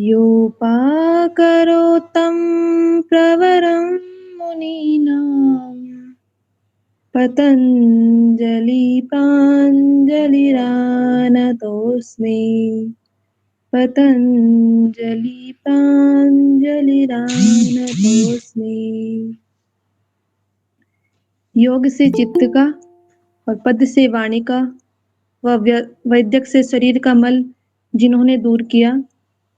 योपाकरोत्तं प्रवरं मुनीनां पतञ्जलि प्राञ्जलिरानतोऽस्मि पतञ्जलि प्राञ्जलिरानतोऽस्मि। योग से चित्त का और पद से वाणी का व वैद्यक से शरीर का मल जिन्होंने दूर किया,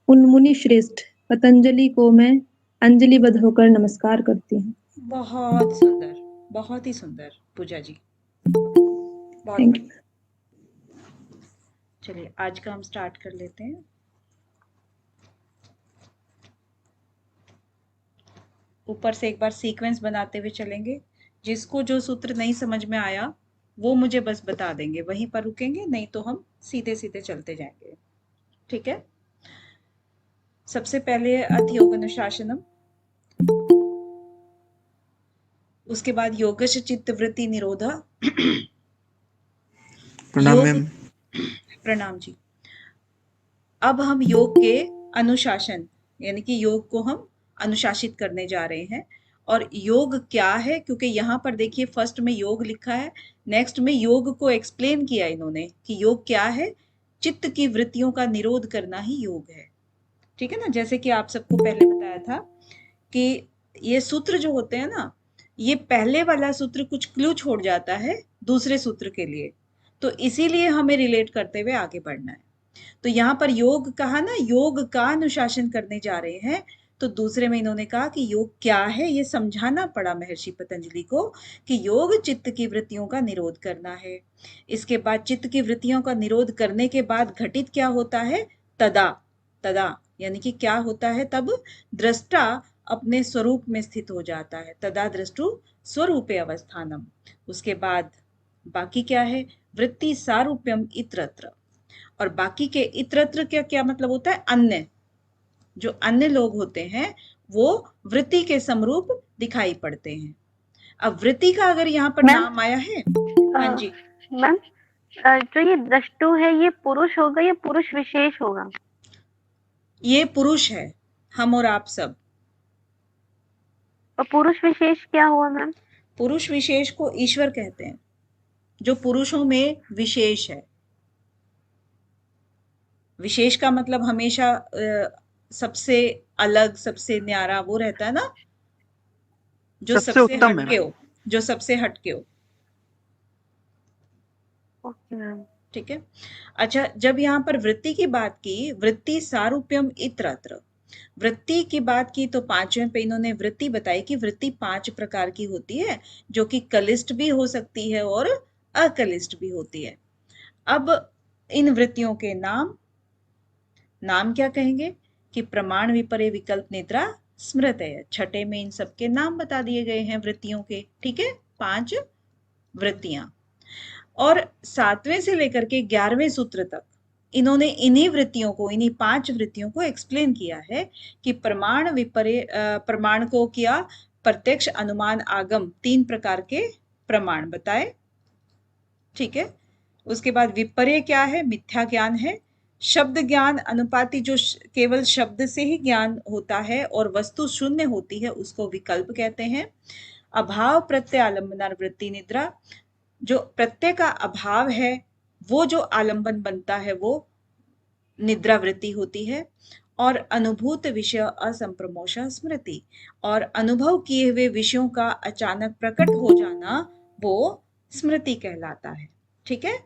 उन मुनि श्रेष्ठ पतंजलि को मैं अंजलिबद्ध होकर नमस्कार करती हूँ। बहुत सुंदर, बहुत ही सुंदर पूजा जी, बहुत थैंक यू। बढ़िया। चलिए आज का हम स्टार्ट कर लेते हैं। ऊपर से एक बार सीक्वेंस बनाते हुए चलेंगे। जिसको जो सूत्र नहीं समझ में आया वो मुझे बस बता देंगे, वहीं पर रुकेंगे, नहीं तो हम सीधे सीधे चलते जाएंगे। ठीक है। सबसे पहले अथ योग अनुशासनम, उसके बाद योगश चित्त वृत्ति निरोधा। प्रणाम योग, मैम। प्रणाम जी। अब हम योग के अनुशासन यानी कि योग को हम अनुशासित करने जा रहे हैं। और योग क्या है, क्योंकि यहाँ पर देखिए फर्स्ट में योग लिखा है, नेक्स्ट में योग को एक्सप्लेन किया इन्होंने कि योग क्या है। चित्त की वृत्तियों का निरोध करना ही योग है। ठीक है ना। जैसे कि आप सबको पहले बताया था कि ये सूत्र जो होते हैं ना, ये पहले वाला सूत्र कुछ क्लू छोड़ जाता है दूसरे सूत्र के लिए, तो इसीलिए हमें रिलेट करते हुए आगे बढ़ना है। तो यहाँ पर योग कहा ना, योग का अनुशासन करने जा रहे हैं, तो दूसरे में इन्होंने कहा कि योग क्या है, ये समझाना पड़ा महर्षि पतंजलि को कि योग चित्त की वृत्तियों का निरोध करना है। इसके बाद चित्त की वृत्तियों का निरोध करने के बाद घटित क्या होता है, तदा। तदा यानी कि क्या होता है, तब दृष्टा अपने स्वरूप में स्थित हो जाता है। तदा दृष्टु स्वरूपे अवस्थानम। उसके बाद बाकी क्या है, वृत्ति सारूप्यम इत्रत्र। और बाकी के इतरत्र क्या क्या मतलब होता है, अन्य। जो अन्य लोग होते हैं वो वृत्ति के समरूप दिखाई पड़ते हैं। अब वृत्ति का अगर यहाँ पर मैम, नाम आया है, हाँ जी, मैम, जो ये द्रष्टु है ये पुरुष होगा या पुरुष विशेष होगा? ये पुरुष है, हम और आप सब। और पुरुष विशेष क्या हुआ मैम? पुरुष विशेष को ईश्वर कहते हैं, जो पुरुषों में विशेष है। विशेष का मतलब हमेशा सबसे अलग, सबसे न्यारा वो रहता है ना, जो सबसे सबसे उत्तम हटके है। हो, जो सबसे हटके हो। Okay ma'am. ठीक है। अच्छा, जब यहाँ पर वृत्ति की बात की, वृत्ति सारूप्यम इत्रत्र, वृत्ति की बात की तो पांचवें पे इन्होंने वृत्ति बताई कि वृत्ति 5 प्रकार की होती है, जो कि कलिष्ठ भी हो सकती है और अकलिष्ठ भी होती है। अब इन वृत्तियों के नाम, नाम क्या कहेंगे कि प्रमाण विपर्य विकल्प निद्रा स्मृत है। छठे में इन सबके नाम बता दिए गए हैं वृत्तियों के। ठीक है, 5 वृत्तियां। और 7वें से लेकर के 11वें सूत्र तक इन्होंने इन्हीं वृत्तियों को, इन्हीं 5 वृत्तियों को एक्सप्लेन किया है कि प्रमाण विपर्य, प्रमाण को किया, प्रत्यक्ष अनुमान आगम 3 प्रकार के प्रमाण बताए। ठीक है। उसके बाद विपर्य क्या है, मिथ्या ज्ञान है। शब्द ज्ञान अनुपाति, जो केवल शब्द से ही ज्ञान होता है और वस्तु शून्य होती है, उसको विकल्प कहते हैं। अभाव प्रत्यय आलम्बन वृत्ति निद्रा, जो प्रत्यय का अभाव है वो जो आलंबन बनता है वो निद्रा वृत्ति होती है। और अनुभूत विषय असंप्रमोश स्मृति, और अनुभव किए हुए विषयों का अचानक प्रकट हो जाना वो स्मृति कहलाता है। ठीक है।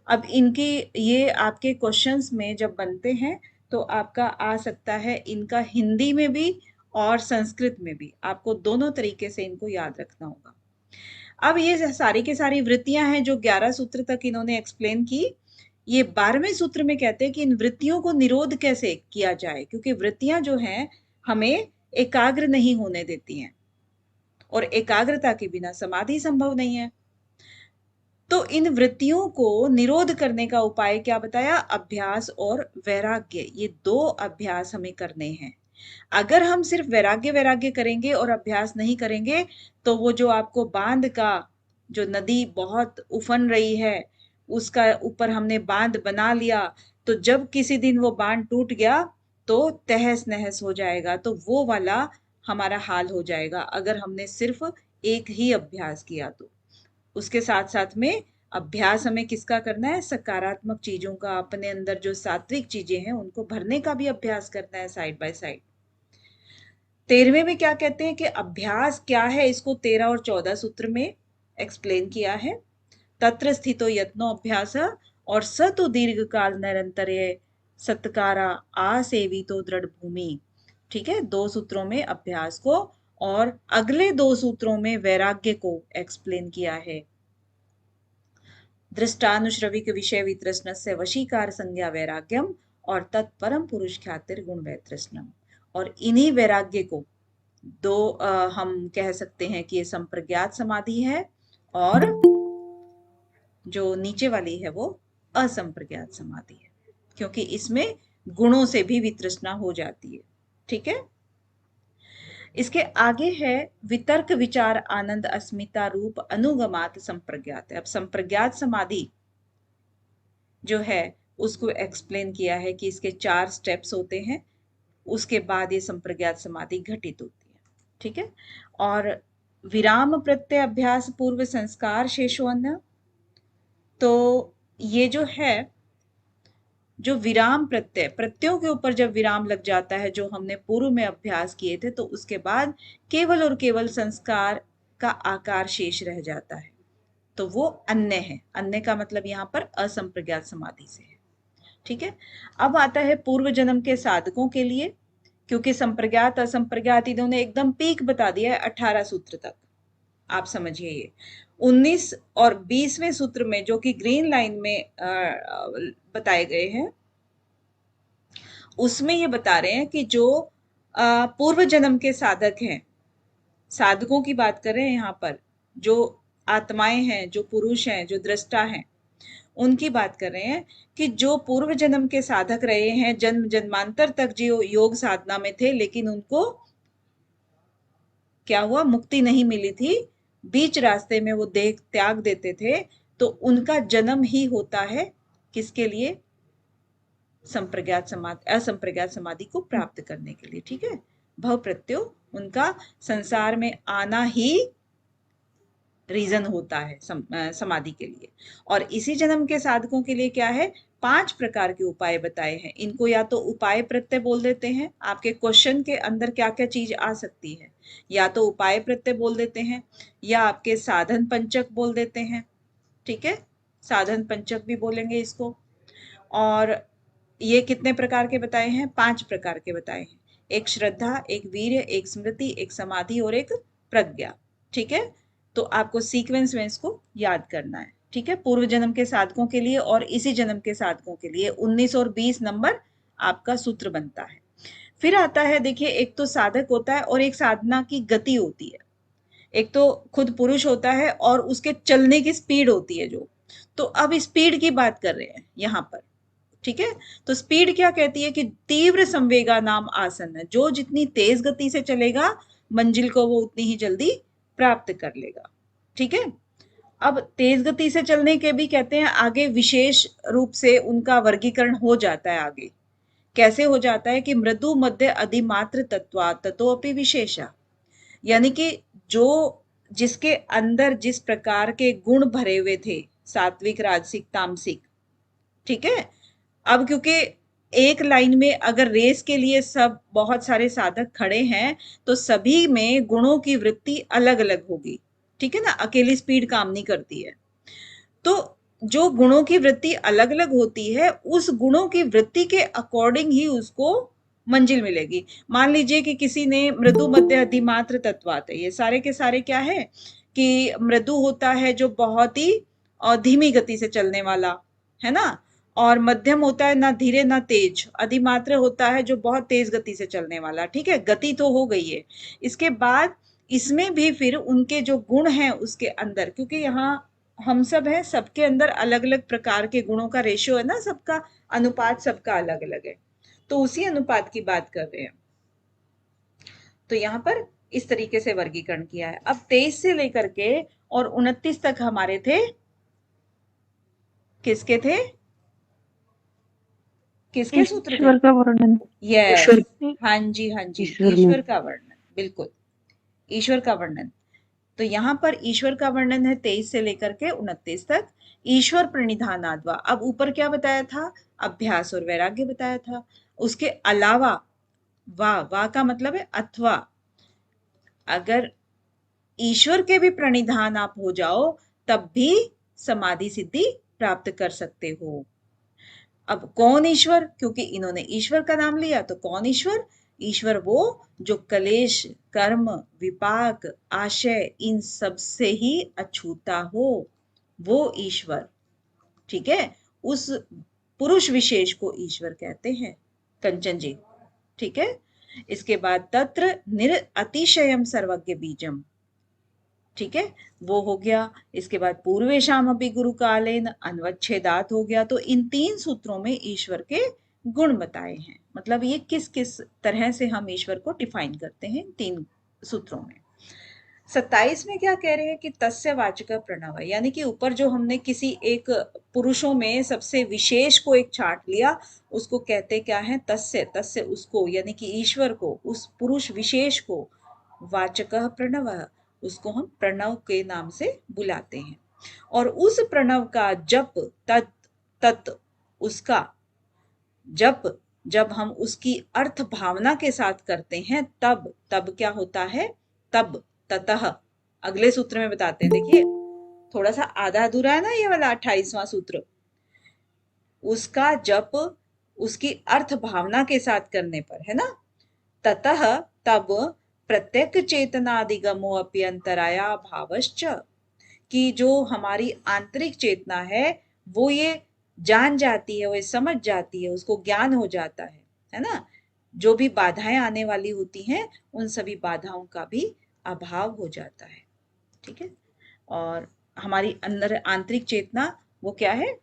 अब इनकी ये आपके क्वेश्चंस में जब बनते हैं तो आपका आ सकता है इनका हिंदी में भी और संस्कृत में भी, आपको दोनों तरीके से इनको याद रखना होगा। अब ये सारी की सारी वृत्तियां हैं जो 11 सूत्र तक इन्होंने एक्सप्लेन की। ये 12वें सूत्र में कहते हैं कि इन वृत्तियों को निरोध कैसे किया जाए, क्योंकि वृत्तियां जो हैं हमें एकाग्र नहीं होने देती हैं और एकाग्रता के बिना समाधि संभव नहीं है। तो इन वृत्तियों को निरोध करने का उपाय क्या बताया, अभ्यास और वैराग्य, ये 2 अभ्यास हमें करने हैं। अगर हम सिर्फ वैराग्य वैराग्य करेंगे और अभ्यास नहीं करेंगे तो वो जो आपको बांध का, जो नदी बहुत उफन रही है उसका ऊपर हमने बांध बना लिया, तो जब किसी दिन वो बांध टूट गया तो तहस नहस हो जाएगा। तो वो वाला हमारा हाल हो जाएगा अगर हमने सिर्फ एक ही अभ्यास किया तो। उसके साथ साथ में अभ्यास हमें किसका करना है? सकारात्मक चीजों का, अपने अंदर जो सात्विक चीजें हैं उनको भरने का भी अभ्यास करना है साइड बाय साइड। 13वें में क्या कहते हैं कि अभ्यास क्या है, इसको 13 और 14 सूत्र में एक्सप्लेन किया है। तत्र स्थितो यत्नो अभ्यास और स तो दीर्घ काल निरंतर सत्कारा आसेवितो दृढ़ भूमि। ठीक है, 2 सूत्रों में अभ्यास को और अगले 2 सूत्रों में वैराग्य को एक्सप्लेन किया है। दृष्टानुश्रविक विषय वितृष्णस्य वशीकार संज्ञा वैराग्यम और तत्परम पुरुष ख्यातिर गुण वैतृष्णम। और इन्हीं वैराग्य को हम कह सकते हैं कि ये संप्रज्ञात समाधि है और जो नीचे वाली है वो असंप्रज्ञात समाधि है, क्योंकि इसमें गुणों से भी वितृष्णा हो जाती है। ठीक है, इसके आगे है वितर्क विचार आनंद अस्मिता रूप अनुगमात संप्रज्ञात। अब संप्रज्ञात समाधि जो है उसको एक्सप्लेन किया है कि इसके 4 स्टेप्स होते हैं, उसके बाद ये संप्रज्ञात समाधि घटित होती है। ठीक है, और विराम प्रत्यय अभ्यास पूर्व संस्कार शेषोन्न। तो ये जो है, जो विराम प्रत्ययों के ऊपर जब विराम लग जाता है, जो हमने पूर्व में अभ्यास किए थे, तो उसके बाद केवल और केवल संस्कार का आकार शेष रह जाता है, तो वो अन्य है। अन्य का मतलब यहाँ पर असंप्रज्ञात समाधि से है। ठीक है, अब आता है पूर्व जन्म के साधकों के लिए, क्योंकि संप्रज्ञात असंप्रज्ञात इन्होंने एकदम पीक बता दिया है 18 सूत्र तक। आप समझिए, ये 19 और 20वें सूत्र में जो कि ग्रीन लाइन में बताए गए हैं, उसमें ये बता रहे हैं कि जो पूर्व जन्म के साधक हैं, साधकों की बात कर रहे हैं यहाँ पर, जो आत्माएं हैं, जो पुरुष हैं, जो दृष्टा हैं, उनकी बात कर रहे हैं कि जो पूर्व जन्म के साधक रहे हैं, जन्म जन्मांतर तक जो योग साधना में थे, लेकिन उनको क्या हुआ, मुक्ति नहीं मिली थी, बीच रास्ते में वो देह त्याग देते थे, तो उनका जन्म ही होता है किसके लिए? संप्रज्ञात समाधि, असंप्रज्ञात समाधि को प्राप्त करने के लिए। ठीक है, भव प्रत्यय उनका संसार में आना ही रीजन होता है समाधि के लिए। और इसी जन्म के साधकों के लिए क्या है, 5 प्रकार के उपाय बताए हैं। इनको या तो उपाय प्रत्यय बोल देते हैं, आपके क्वेश्चन के अंदर क्या क्या चीज आ सकती है, या तो उपाय प्रत्यय बोल देते हैं, या आपके साधन पंचक बोल देते हैं। ठीक है, साधन पंचक भी बोलेंगे इसको। और ये कितने प्रकार के बताए हैं? 5 प्रकार के बताए हैं। एक श्रद्धा, एक वीर्य, एक स्मृति, एक समाधि और एक प्रज्ञा। ठीक है, तो आपको सीक्वेंस में इसको याद करना है। ठीक है, पूर्व जन्म के साधकों के लिए और इसी जन्म के साधकों के लिए 19 और 20 नंबर आपका सूत्र बनता है। फिर आता है, देखिए, एक तो साधक होता है और एक साधना की गति होती है। एक तो खुद पुरुष होता है और उसके चलने की स्पीड होती है जो। तो अब स्पीड की बात कर रहे हैं यहाँ पर। ठीक है, तो स्पीड क्या कहती है कि तीव्र संवेगा नाम आसन है, जो जितनी तेज गति से चलेगा मंजिल को वो उतनी ही जल्दी प्राप्त कर लेगा। ठीक है, अब तेज गति से चलने के भी कहते हैं आगे विशेष रूप से उनका वर्गीकरण हो जाता है। आगे कैसे हो जाता है कि मृदु मध्य अधिमात्र तत्वा ततोपि विशेषा, यानी कि जो जिसके अंदर जिस प्रकार के गुण भरे हुए थे, सात्विक राजसिक तामसिक। ठीक है, अब क्योंकि एक लाइन में अगर रेस के लिए सब बहुत सारे साधक खड़े हैं, तो सभी में गुणों की वृत्ति अलग अलग होगी। ठीक है ना, अकेली स्पीड काम नहीं करती है। तो जो गुणों की वृत्ति अलग अलग होती है, उस गुणों की वृत्ति के अकॉर्डिंग ही उसको मंजिल मिलेगी। मान लीजिए कि किसी ने मृदु मध्य अधिमात्र तत्वात है, ये सारे के सारे क्या है कि मृदु होता है जो बहुत ही धीमी गति से चलने वाला है ना, और मध्यम होता है ना धीरे ना तेज, अधिमात्र होता है जो बहुत तेज गति से चलने वाला। ठीक है, गति तो हो गई है। इसके बाद इसमें भी फिर उनके जो गुण हैं उसके अंदर, क्योंकि यहाँ हम सब हैं, सबके अंदर अलग अलग प्रकार के गुणों का रेशियो है ना, सबका अनुपात सबका अलग अलग है, तो उसी अनुपात की बात कर रहे हैं। तो यहाँ पर इस तरीके से वर्गीकरण किया है। अब 23 से लेकर के और 29 तक हमारे थे, किसके थे? किसके सूत्र थे? ईश्वर का वर्णन। यस, ईश्वर हाँ जी हाँ जी, ईश्वर में ईश्वर का वर्णन, बिल्कुल, ईश्वर का वर्णन। तो यहाँ पर ईश्वर का वर्णन है 23 से लेकर के 29 तक। ईश्वर प्रणिधानाद्वा, अब ऊपर क्या बताया था? अभ्यास और वैराग्य बताया था। उसके अलावा वाह का मतलब है अथवा, अगर ईश्वर के भी प्रणिधान आप हो जाओ तब भी समाधि सिद्धि प्राप्त कर सकते हो। अब कौन ईश्वर? क्योंकि इन्होंने ईश्वर का नाम लिया, तो कौन ईश्वर? ईश्वर वो जो कलेश, कर्म, विपाक, आशय इन सब से ही अछूता हो, वो ईश्वर। ठीक है, उस पुरुष विशेष को ईश्वर कहते हैं, कंचन जी। ठीक है, इसके बाद तत्र निर अतिशयम सर्वज्ञ बीजम, ठीक है, वो हो गया। इसके बाद पूर्वेशाम अपि गुरु कालेन अन्वच्छेदात हो गया। तो इन 3 सूत्रों में ईश्वर के गुण बताए हैं, मतलब ये किस किस तरह से हम ईश्वर को डिफाइन करते हैं 3 सूत्रों में। 27 में क्या कह रहे हैं कि तस्य वाचक प्रणव है, यानी कि ऊपर जो हमने किसी एक पुरुषों में सबसे विशेष को एक छाट लिया, उसको कहते क्या है? तस्य, तस्य उसको, यानी कि ईश्वर को, उस पुरुष विशेष को, वाचक प्रणव, उसको हम प्रणव के नाम से बुलाते हैं। और उस प्रणव का जप, तत् उसका जप जब हम उसकी अर्थ भावना के साथ करते हैं तब क्या होता है? तब ततः, अगले सूत्र में बताते हैं, देखिए थोड़ा सा आधा अधूरा है ना ये वाला 28वां सूत्र। उसका जप उसकी अर्थ भावना के साथ करने पर, है ना, ततः तब प्रत्यक चेतनादिगमो अप्यंतराया भावश्च, कि जो हमारी आंतरिक चेतना है वो ये जान जाती है, वो ये समझ जाती है, उसको ज्ञान हो जाता है ना, जो भी बाधाएं आने वाली होती हैं उन सभी बाधाओं का भी अभाव हो जाता है। ठीक है, और हमारी अंदर आंतरिक चेतना वो क्या है?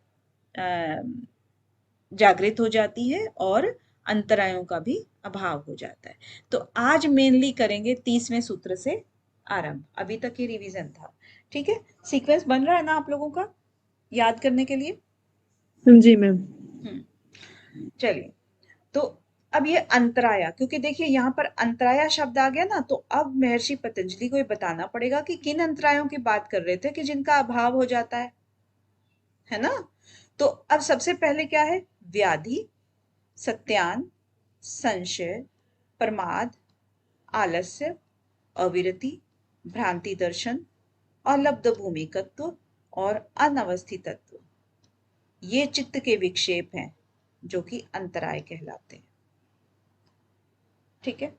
जागृत हो जाती है और अंतरायों का भी अभाव हो जाता है। तो आज मेनली करेंगे 30वें सूत्र से आरंभ, अभी तक ये रिवीजन था। ठीक है, सीक्वेंस बन रहा है ना आप लोगों का याद करने के लिए? जी मैम। चलिए, तो अब ये अंतराया, क्योंकि देखिए यहाँ पर अंतराया शब्द आ गया ना, तो अब महर्षि पतंजलि को ये बताना पड़ेगा कि किन अंतरायों की बात कर रहे थे कि जिनका अभाव हो जाता है ना। तो अब सबसे पहले क्या है? व्याधि, सत्यान, संशय, प्रमाद, आलस्य, अविरति, भ्रांति दर्शन, अलब्ध भूमिकत्व और अनवस्थितत्व, ये चित्त के विक्षेप हैं जो कि अंतराय कहलाते हैं। ठीक है,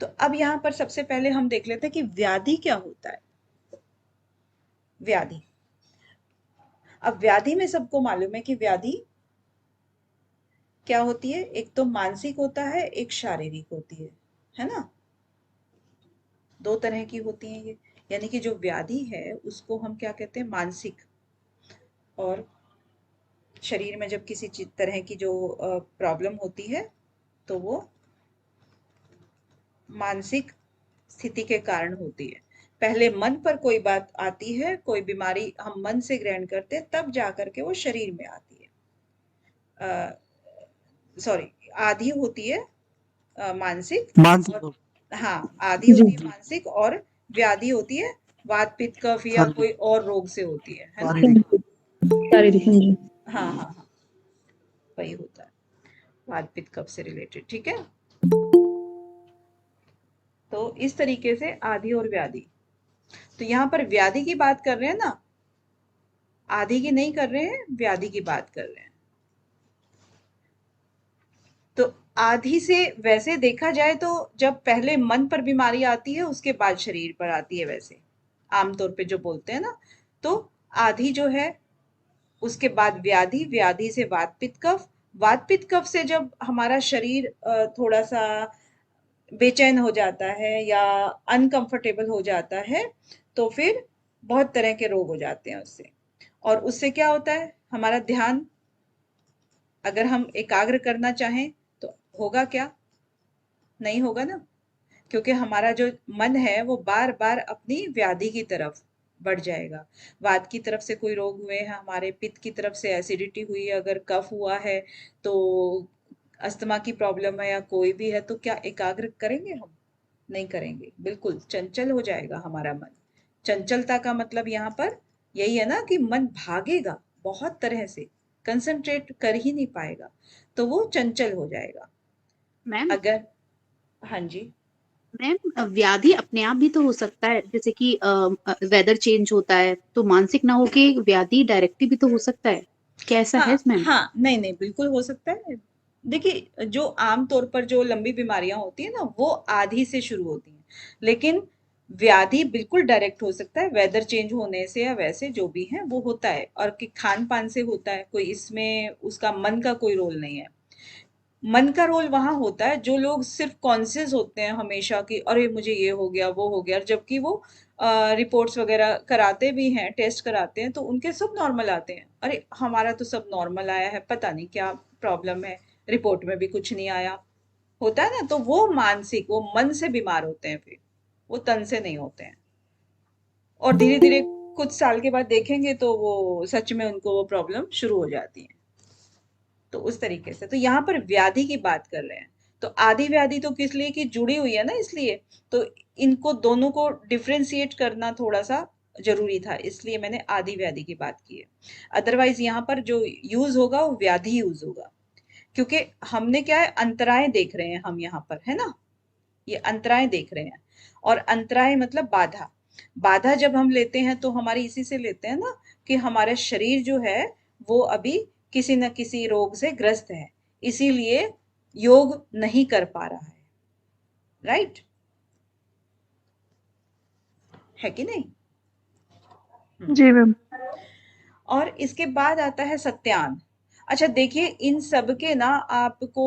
तो अब यहां पर सबसे पहले हम देख लेते हैं कि व्याधि क्या होता है। व्याधि, अब व्याधि में सबको मालूम है कि व्याधि क्या होती है? एक तो मानसिक होता है, एक शारीरिक होती है ना, 2 तरह की होती हैं ये। यानी कि जो व्याधि है उसको हम क्या कहते हैं? मानसिक। और शरीर में जब किसी तरह की जो प्रॉब्लम होती है तो वो मानसिक स्थिति के कारण होती है। पहले मन पर कोई बात आती है, कोई बीमारी हम मन से ग्रहण करते हैं, तब जाकर के वो शरीर में आती है। सॉरी, आधी होती है मानसिक, मानसिक और हाँ, आधी जी होती है मानसिक, और व्याधि होती है वात पित्त कफ या शारीरिक कोई और रोग से होती है ना। शारीरिक शारीरिक, हाँ जी। हाँ, वही होता है, वात पित्त कफ से रिलेटेड। ठीक है, तो इस तरीके से आदि और व्याधि। तो यहाँ पर व्याधि की बात कर रहे हैं ना, आदि की नहीं कर रहे हैं, व्याधि की बात कर रहे हैं। तो आदि से वैसे देखा जाए तो जब पहले मन पर बीमारी आती है उसके बाद शरीर पर आती है, वैसे आमतौर पे जो बोलते हैं ना। तो आदि जो है, उसके बाद व्याधि, व्याधि से वात पित्त कफ, वात पित्त कफ से जब हमारा शरीर थोड़ा सा बेचैन हो जाता है या अनकंफर्टेबल हो जाता है, तो फिर बहुत तरह के रोग हो जाते हैं उससे। और उससे क्या होता है? हमारा ध्यान अगर हम एकाग्र करना चाहें तो होगा क्या? नहीं होगा ना, क्योंकि हमारा जो मन है वो बार बार अपनी व्याधि की तरफ बढ़ जाएगा। वात की तरफ से कोई रोग हुए हैं हमारे, पित्त की तरफ से एसिडिटी हुई है, अगर कफ हुआ है, तो अस्थमा की प्रॉब्लम है या कोई भी है, तो क्या एकाग्र करेंगे हम? नहीं करेंगे, बिल्कुल चंचल हो जाएगा हमारा मन। चंचलता का मतलब यहाँ पर यही है ना कि मन भागेगा बहुत तरह से, कंसंट्रेट कर ही नहीं पाएगा, तो वो चंचल हो जाएगा। मैम अगर हाँ जी, मैम व्याधि अपने आप भी तो हो सकता है, जैसे कि वेदर चेंज होता है तो मानसिक ना होके व्याधि डायरेक्टली भी तो हो सकता है, क्या ऐसा है हाँ मैम? हाँ, नहीं नहीं, बिल्कुल हो सकता है। देखिए, जो आम तौर पर जो लंबी बीमारियां होती है ना, वो आधी से शुरू होती हैं, लेकिन व्याधि बिल्कुल डायरेक्ट हो सकता है, वेदर चेंज होने से या वैसे जो भी है वो होता है, और कि खान पान से होता है, कोई इसमें उसका मन का कोई रोल नहीं है। मन का रोल वहां होता है जो लोग सिर्फ कॉन्शियस होते हैं हमेशा कि अरे मुझे ये हो गया वो हो गया, जबकि वो रिपोर्ट्स वगैरह कराते भी हैं, टेस्ट कराते हैं, तो उनके सब नॉर्मल आते हैं। अरे हमारा तो सब नॉर्मल आया है, पता नहीं क्या प्रॉब्लम है, रिपोर्ट में भी कुछ नहीं आया, होता है ना। तो वो मानसिक, वो मन से बीमार होते हैं, फिर वो तन से नहीं होते हैं। और धीरे धीरे कुछ साल के बाद देखेंगे तो वो सच में उनको वो प्रॉब्लम शुरू हो जाती है। तो उस तरीके से, तो यहाँ पर व्याधि की बात कर रहे हैं, तो आदि व्याधि तो किस लिए कि जुड़ी हुई है ना, इसलिए तो इनको दोनों को डिफरेंशिएट करना थोड़ा सा जरूरी था, इसलिए मैंने आदि व्याधि की बात की है। अदरवाइज यहाँ पर जो यूज होगा वो व्याधि यूज होगा, क्योंकि हमने क्या है, अंतराय देख रहे हैं हम यहाँ पर, है ना, ये अंतराय देख रहे हैं। और अंतराय मतलब बाधा। बाधा जब हम लेते हैं तो हमारी इसी से लेते हैं ना, कि हमारा शरीर जो है वो अभी किसी न किसी रोग से ग्रस्त है, इसीलिए योग नहीं कर पा रहा है, राइट, है कि नहीं? जी मैम। और इसके बाद आता है सत्यान। अच्छा देखिए, इन सब के ना आपको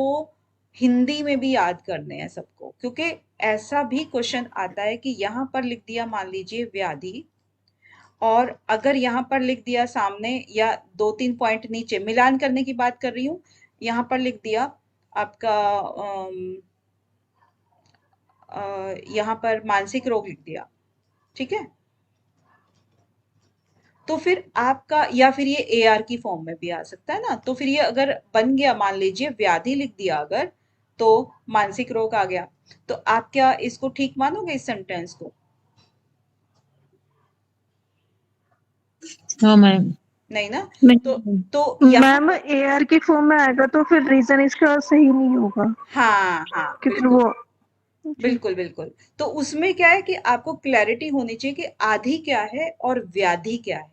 हिंदी में भी याद करने हैं सबको, क्योंकि ऐसा भी क्वेश्चन आता है कि यहाँ पर लिख दिया मान लीजिए व्याधि, और अगर यहाँ पर लिख दिया सामने या दो तीन पॉइंट नीचे, मिलान करने की बात कर रही हूँ, यहाँ पर लिख दिया आपका यहाँ पर मानसिक रोग लिख दिया, ठीक है, तो फिर आपका, या फिर ये AR की फॉर्म में भी आ सकता है ना, तो फिर ये अगर बन गया, मान लीजिए व्याधि लिख दिया अगर, तो मानसिक रोग आ गया, तो आप क्या इसको ठीक मानोगे इस सेंटेंस को? हाँ मैम। नहीं ना। तो नहीं। यहाँ मैम पर AR की फॉर्म में आएगा तो फिर रीजन इसका सही नहीं होगा, हाँ हाँ, क्योंकि बिल्कुल वो जी। बिल्कुल बिल्कुल। तो उसमें क्या है कि आपको क्लैरिटी होनी चाहिए कि आधि क्या है और व्याधि क्या है,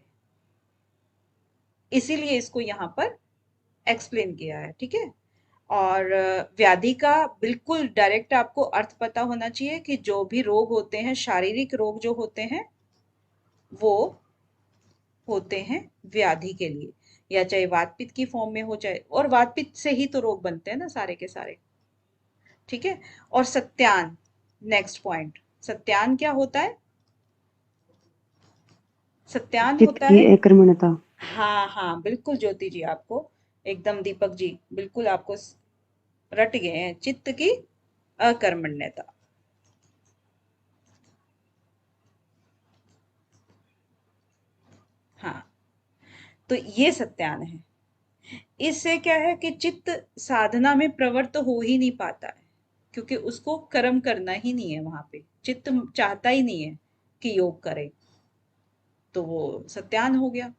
इसीलिए इसको यहाँ पर एक्सप्लेन किया है, ठीक है। और व्याधि का बिल्कुल डायरेक्ट आपको अर्थ पता होना चाहिए कि जो भी रोग होते हैं, शारीरिक रोग जो होते हैं, वो होते हैं व्याधि के लिए, या चाहे वात पित्त की फॉर्म में हो, चाहे, और वात पित्त से ही तो रोग बनते हैं ना सारे के सारे, ठीक है। और सत्यान, नेक्स्ट पॉइंट, सत्यान क्या होता है? सत्यान चित्त होता की है, एकर्मण्यता। हाँ हाँ बिल्कुल ज्योति जी, आपको एकदम, दीपक जी बिल्कुल आपको रट गए हैं, चित्त की अकर्मण्यता। हाँ, तो ये सत्यान है। इससे क्या है कि चित्त साधना में प्रवृत्त हो ही नहीं पाता है, क्योंकि उसको कर्म करना ही नहीं है, वहां पे चित्त चाहता ही नहीं है कि योग करे, तो वो सत्यान हो गया।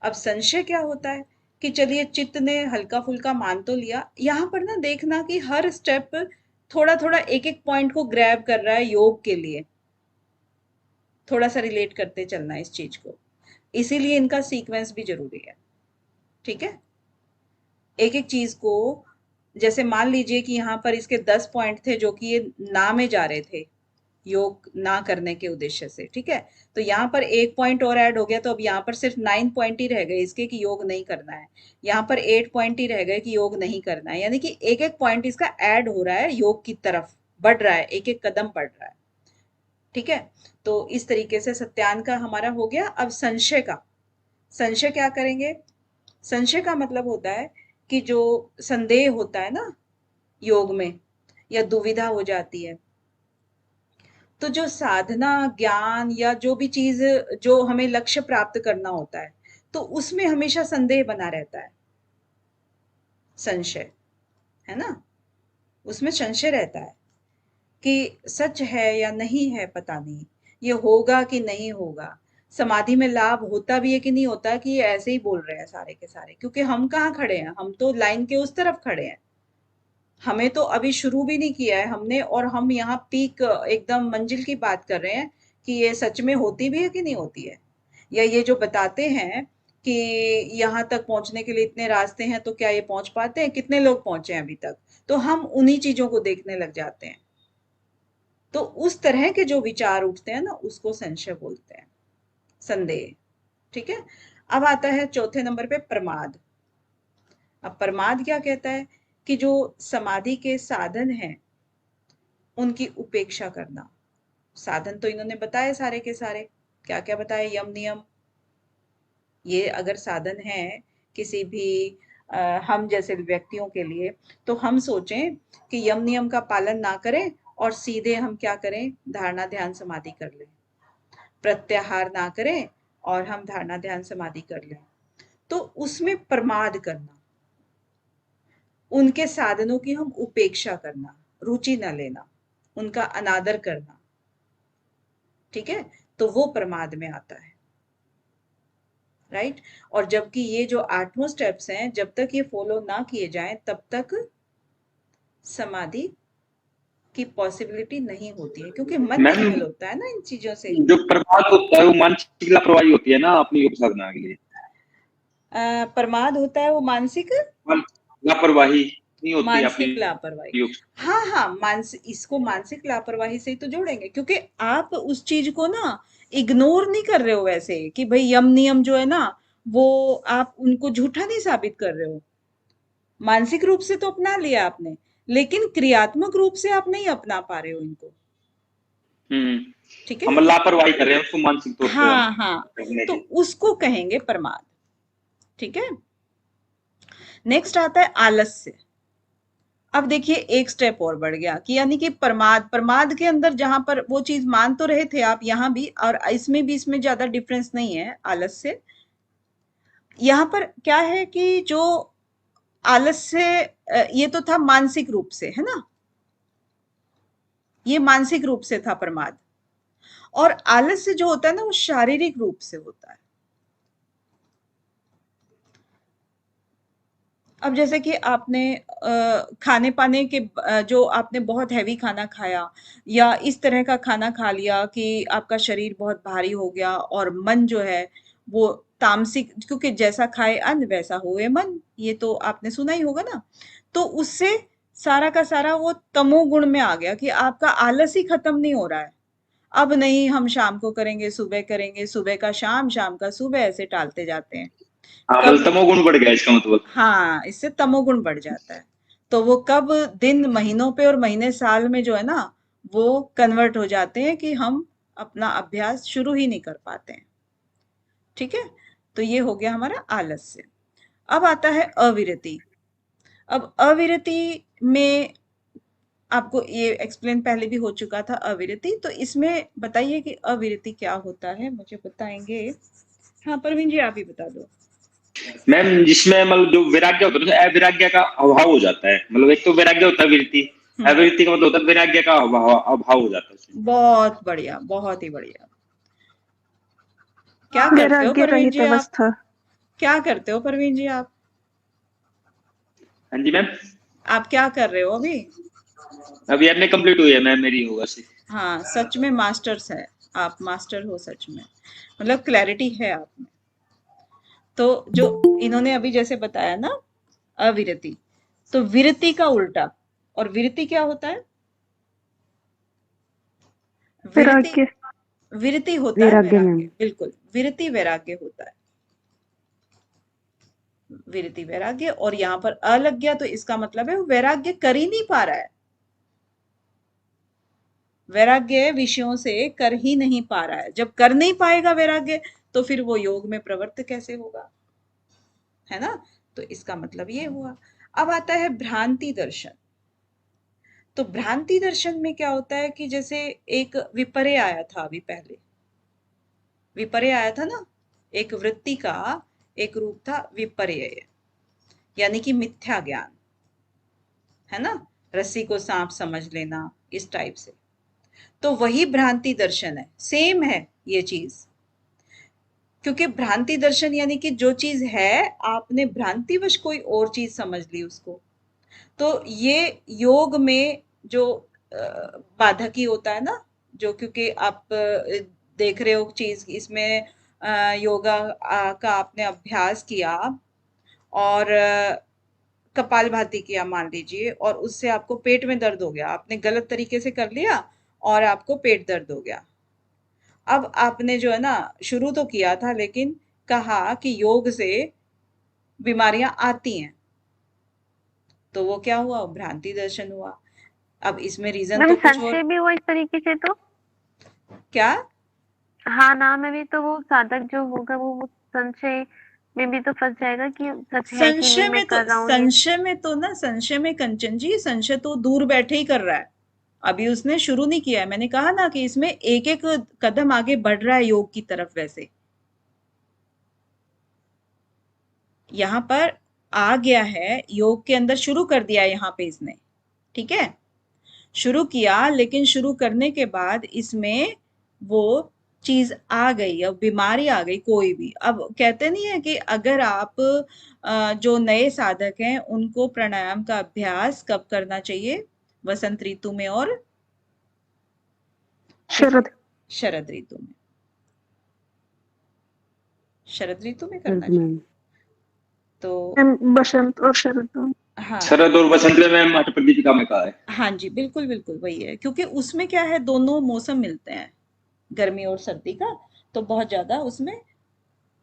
अब संशय क्या होता है कि चलिए चित्त ने हल्का फुल्का मान तो लिया, यहाँ पर ना देखना कि हर स्टेप थोड़ा थोड़ा एक एक पॉइंट को ग्रैब कर रहा है योग के लिए, थोड़ा सा रिलेट करते चलना है इस चीज को, इसीलिए इनका सीक्वेंस भी जरूरी है, ठीक है। एक एक चीज को, जैसे मान लीजिए कि यहाँ पर इसके 10 पॉइंट थे जो कि ये ना में जा रहे थे, योग ना करने के उद्देश्य से, ठीक है, तो यहाँ पर एक पॉइंट और ऐड हो गया, तो अब यहाँ पर सिर्फ 9 पॉइंट ही रह गए इसके कि योग नहीं करना है, यहाँ पर 8 पॉइंट ही रह गए कि योग नहीं करना है, यानी कि एक एक पॉइंट इसका ऐड हो रहा है, योग की तरफ बढ़ रहा है, एक एक कदम बढ़ रहा है, ठीक है। तो इस तरीके से सत्यान का हमारा हो गया। अब संशय का, संशय क्या करेंगे? संशय का मतलब होता है कि जो संदेह होता है ना योग में, या दुविधा हो जाती है, तो जो साधना, ज्ञान या जो भी चीज जो हमें लक्ष्य प्राप्त करना होता है, तो उसमें हमेशा संदेह बना रहता है, संशय, है ना? उसमें संशय रहता है कि सच है या नहीं है, पता नहीं, ये होगा कि नहीं होगा, समाधि में लाभ होता भी है कि नहीं होता, कि ये ऐसे ही बोल रहे हैं सारे के सारे, क्योंकि हम कहाँ खड़े हैं, हम तो लाइन के उस तरफ खड़े हैं, हमें तो अभी शुरू भी नहीं किया है हमने, और हम यहाँ पीक एकदम मंजिल की बात कर रहे हैं कि ये सच में होती भी है कि नहीं होती है, या ये जो बताते हैं कि यहाँ तक पहुंचने के लिए इतने रास्ते हैं, तो क्या ये पहुंच पाते हैं, कितने लोग पहुंचे हैं अभी तक, तो हम उन्हीं चीजों को देखने लग जाते हैं। तो उस तरह के जो विचार उठते हैं ना, उसको संशय बोलते हैं, संदेह। ठीक है, अब आता है चौथे नंबर पे प्रमाद। अब प्रमाद क्या कहता है कि जो समाधि के साधन हैं उनकी उपेक्षा करना। साधन तो इन्होंने बताए सारे के सारे, क्या क्या बताए, यम नियम, ये अगर साधन है किसी भी हम जैसे व्यक्तियों के लिए, तो हम सोचें कि यम नियम का पालन ना करें और सीधे हम क्या करें, धारणा ध्यान समाधि कर लें, प्रत्याहार ना करें और हम धारणा ध्यान समाधि कर लें, तो उसमें प्रमाद करना, उनके साधनों की हम उपेक्षा करना, रुचि न लेना, उनका अनादर करना, ठीक है, तो वो प्रमाद में आता है, राइट। और जबकि ये जो 8 स्टेप्स हैं, जब तक ये फॉलो ना किए जाएं, तब तक समाधि की पॉसिबिलिटी नहीं होती है, क्योंकि मन मैम निर्मल होता है ना इन चीजों से। जो प्रभात होता है वो मानसिक लापरवाही होती है ना अपनी योग साधना के लिए। प्रमाद होता है वो मानसिक लापरवाही नहीं होती है अपनी मानसिक लापरवाही। योग। हाँ हाँ, मानसिक, इसको मानसिक लापरवाही से ही तो जोड़ेंगे, क्योंकि आप उस चीज को ना इग्नोर नहीं कर रहे हो वैसे, कि भाई यम नियम जो है ना, वो आप उनको झूठा नहीं साबित कर रहे हो, मानसिक रूप से तो अपना लिया आपने, लेकिन क्रियात्मक रूप से आप नहीं अपना पा रहे हो इनको, ठीक है। हम लापरवाही कर रहे हैं उसको मानसिक तौर पे हम हाँ हाँ, करने तो की। उसको कहेंगे प्रमाद, ठीक है। नेक्स्ट आता है आलस्य। अब देखिए एक स्टेप और बढ़ गया, कि यानी कि प्रमाद, प्रमाद के अंदर जहां पर वो चीज मान तो रहे थे आप यहाँ भी, और इसमें भी, इसमें ज्यादा डिफरेंस नहीं है आलस्य। यहाँ पर क्या है कि जो आलस्य, ये तो था मानसिक रूप से, है ना, ये मानसिक रूप से था प्रमाद, और आलस्य जो होता है ना, वो शारीरिक रूप से होता है। अब जैसे कि आपने खाने पाने के जो आपने बहुत हैवी खाना खाया, या इस तरह का खाना खा लिया कि आपका शरीर बहुत भारी हो गया, और मन जो है वो तामसिक, क्योंकि जैसा खाए अन्न वैसा होए मन, ये तो आपने सुना ही होगा ना, तो उससे सारा का सारा वो तमोगुण में आ गया, कि आपका आलस ही खत्म नहीं हो रहा है, अब नहीं हम शाम को करेंगे, सुबह करेंगे, सुबह का शाम, शाम का सुबह, ऐसे टालते जाते हैं। हाँ मतलब कब, तमोगुण बढ़ गया इसका मतलब। हाँ, इससे तमोगुण बढ़ जाता है, तो वो कब दिन महीनों पे और महीने साल में जो है ना, वो कन्वर्ट हो जाते हैं कि हम अपना अभ्यास शुरू ही नहीं कर पाते हैं, ठीक है। तो ये हो गया हमारा आलस्य। अब आता है अविरति। अब अविरति में आपको ये एक्सप्लेन पहले भी हो चुका था, अविरति, तो इसमें बताइए कि अविरति क्या होता है, मुझे बताएंगे। हाँ परवीन जी, आप ही बता दो। मैम जिसमें मतलब जो वैराग्य होता है उसमें अवैराग्य का अभाव हो जाता है, मतलब एक तो वैराग्य होता है वृत्ति, अवृत्ति का मतलब होता है वैराग्य का अभाव हो जाता है उसमें। बहुत बढ़िया, बहुत ही बढ़िया। क्या करते हो वैराग्य परवीन रहित जी आप? अवस्था। क्या करते हो परवीन जी आप? हाँ जी मैम, आप क्या कर रहे हो अभी? अभी एमए कंप्लीट हुई है मैम मेरी होगा से। हाँ, सच में मास्टर्स है, आप मास्टर हो सच में, मतलब क्लैरिटी है आप में। तो जो इन्होंने अभी जैसे बताया ना, अविरति, तो विरति का उल्टा, और विरति क्या होता है? विरति, वैराग्य। विरति होता है वैराग्य वैराग्य, मैम। बिल्कुल, विरति वैराग्य होता है, विरति वैराग्य। और यहाँ पर अलग गया, तो इसका मतलब है वो वैराग्य कर ही नहीं पा रहा है, वैराग्य विषयों से कर ही नहीं पा रहा है। जब कर नहीं पाएगा वैराग्य, तो फिर वो योग में प्रवृत्त कैसे होगा, है ना। तो इसका मतलब ये हुआ। अब आता है भ्रांति दर्शन। तो भ्रांति दर्शन में क्या होता है कि जैसे एक विपर्य आया था अभी पहले, विपर्य आया था ना, एक वृत्ति का एक रूप था विपर्य, यानी कि मिथ्या ज्ञान, है ना, रस्सी को सांप समझ लेना, इस टाइप से। तो वही भ्रांति दर्शन है, सेम है ये चीज, क्योंकि भ्रांति दर्शन यानी कि जो चीज है आपने भ्रांतिवश कोई और चीज समझ ली उसको। तो ये योग में जो बाधक ही होता है ना, जो, क्योंकि आप देख रहे हो चीज इसमें, योगा का आपने अभ्यास किया और कपालभाति किया मान लीजिए, और उससे आपको पेट में दर्द हो गया, आपने गलत तरीके से कर लिया और आपको पेट दर्द हो गया। अब आपने जो है ना, शुरू तो किया था लेकिन कहा कि योग से बीमारियां आती हैं, तो वो क्या हुआ, भ्रांति दर्शन हुआ। अब इसमें रीजन मैम तो कुछ संशय और, भी हुआ इस तरीके से तो। क्या, हाँ ना में भी तो वो साधक जो होगा वो संशय में भी तो फंस जाएगा कि सच है कि नहीं, मैं कर रहा हूँ ये। संशय में कंचन जी, संशय तो दूर बैठे ही कर रहा है, अभी उसने शुरू नहीं किया है। मैंने कहा ना कि इसमें एक एक कदम आगे बढ़ रहा है योग की तरफ। वैसे यहाँ पर आ गया है, योग के अंदर शुरू कर दिया यहाँ पे इसने, ठीक है, शुरू किया, लेकिन शुरू करने के बाद इसमें वो चीज आ गई, अब बीमारी आ गई कोई भी। अब कहते नहीं है कि अगर आप जो नए साधक हैं उनको प्राणायाम का अभ्यास कब करना चाहिए, वसंत ऋतु में और शरद ऋतु में, शरद ऋतु में करना चाहिए। तो बसंत और शरद। हाँ, शरद और बसंत में मैम हठ प्रदीपिका में कहा है। हाँ जी, बिल्कुल बिल्कुल वही है, क्योंकि उसमें क्या है, दोनों मौसम मिलते हैं, गर्मी और सर्दी का, तो बहुत ज्यादा उसमें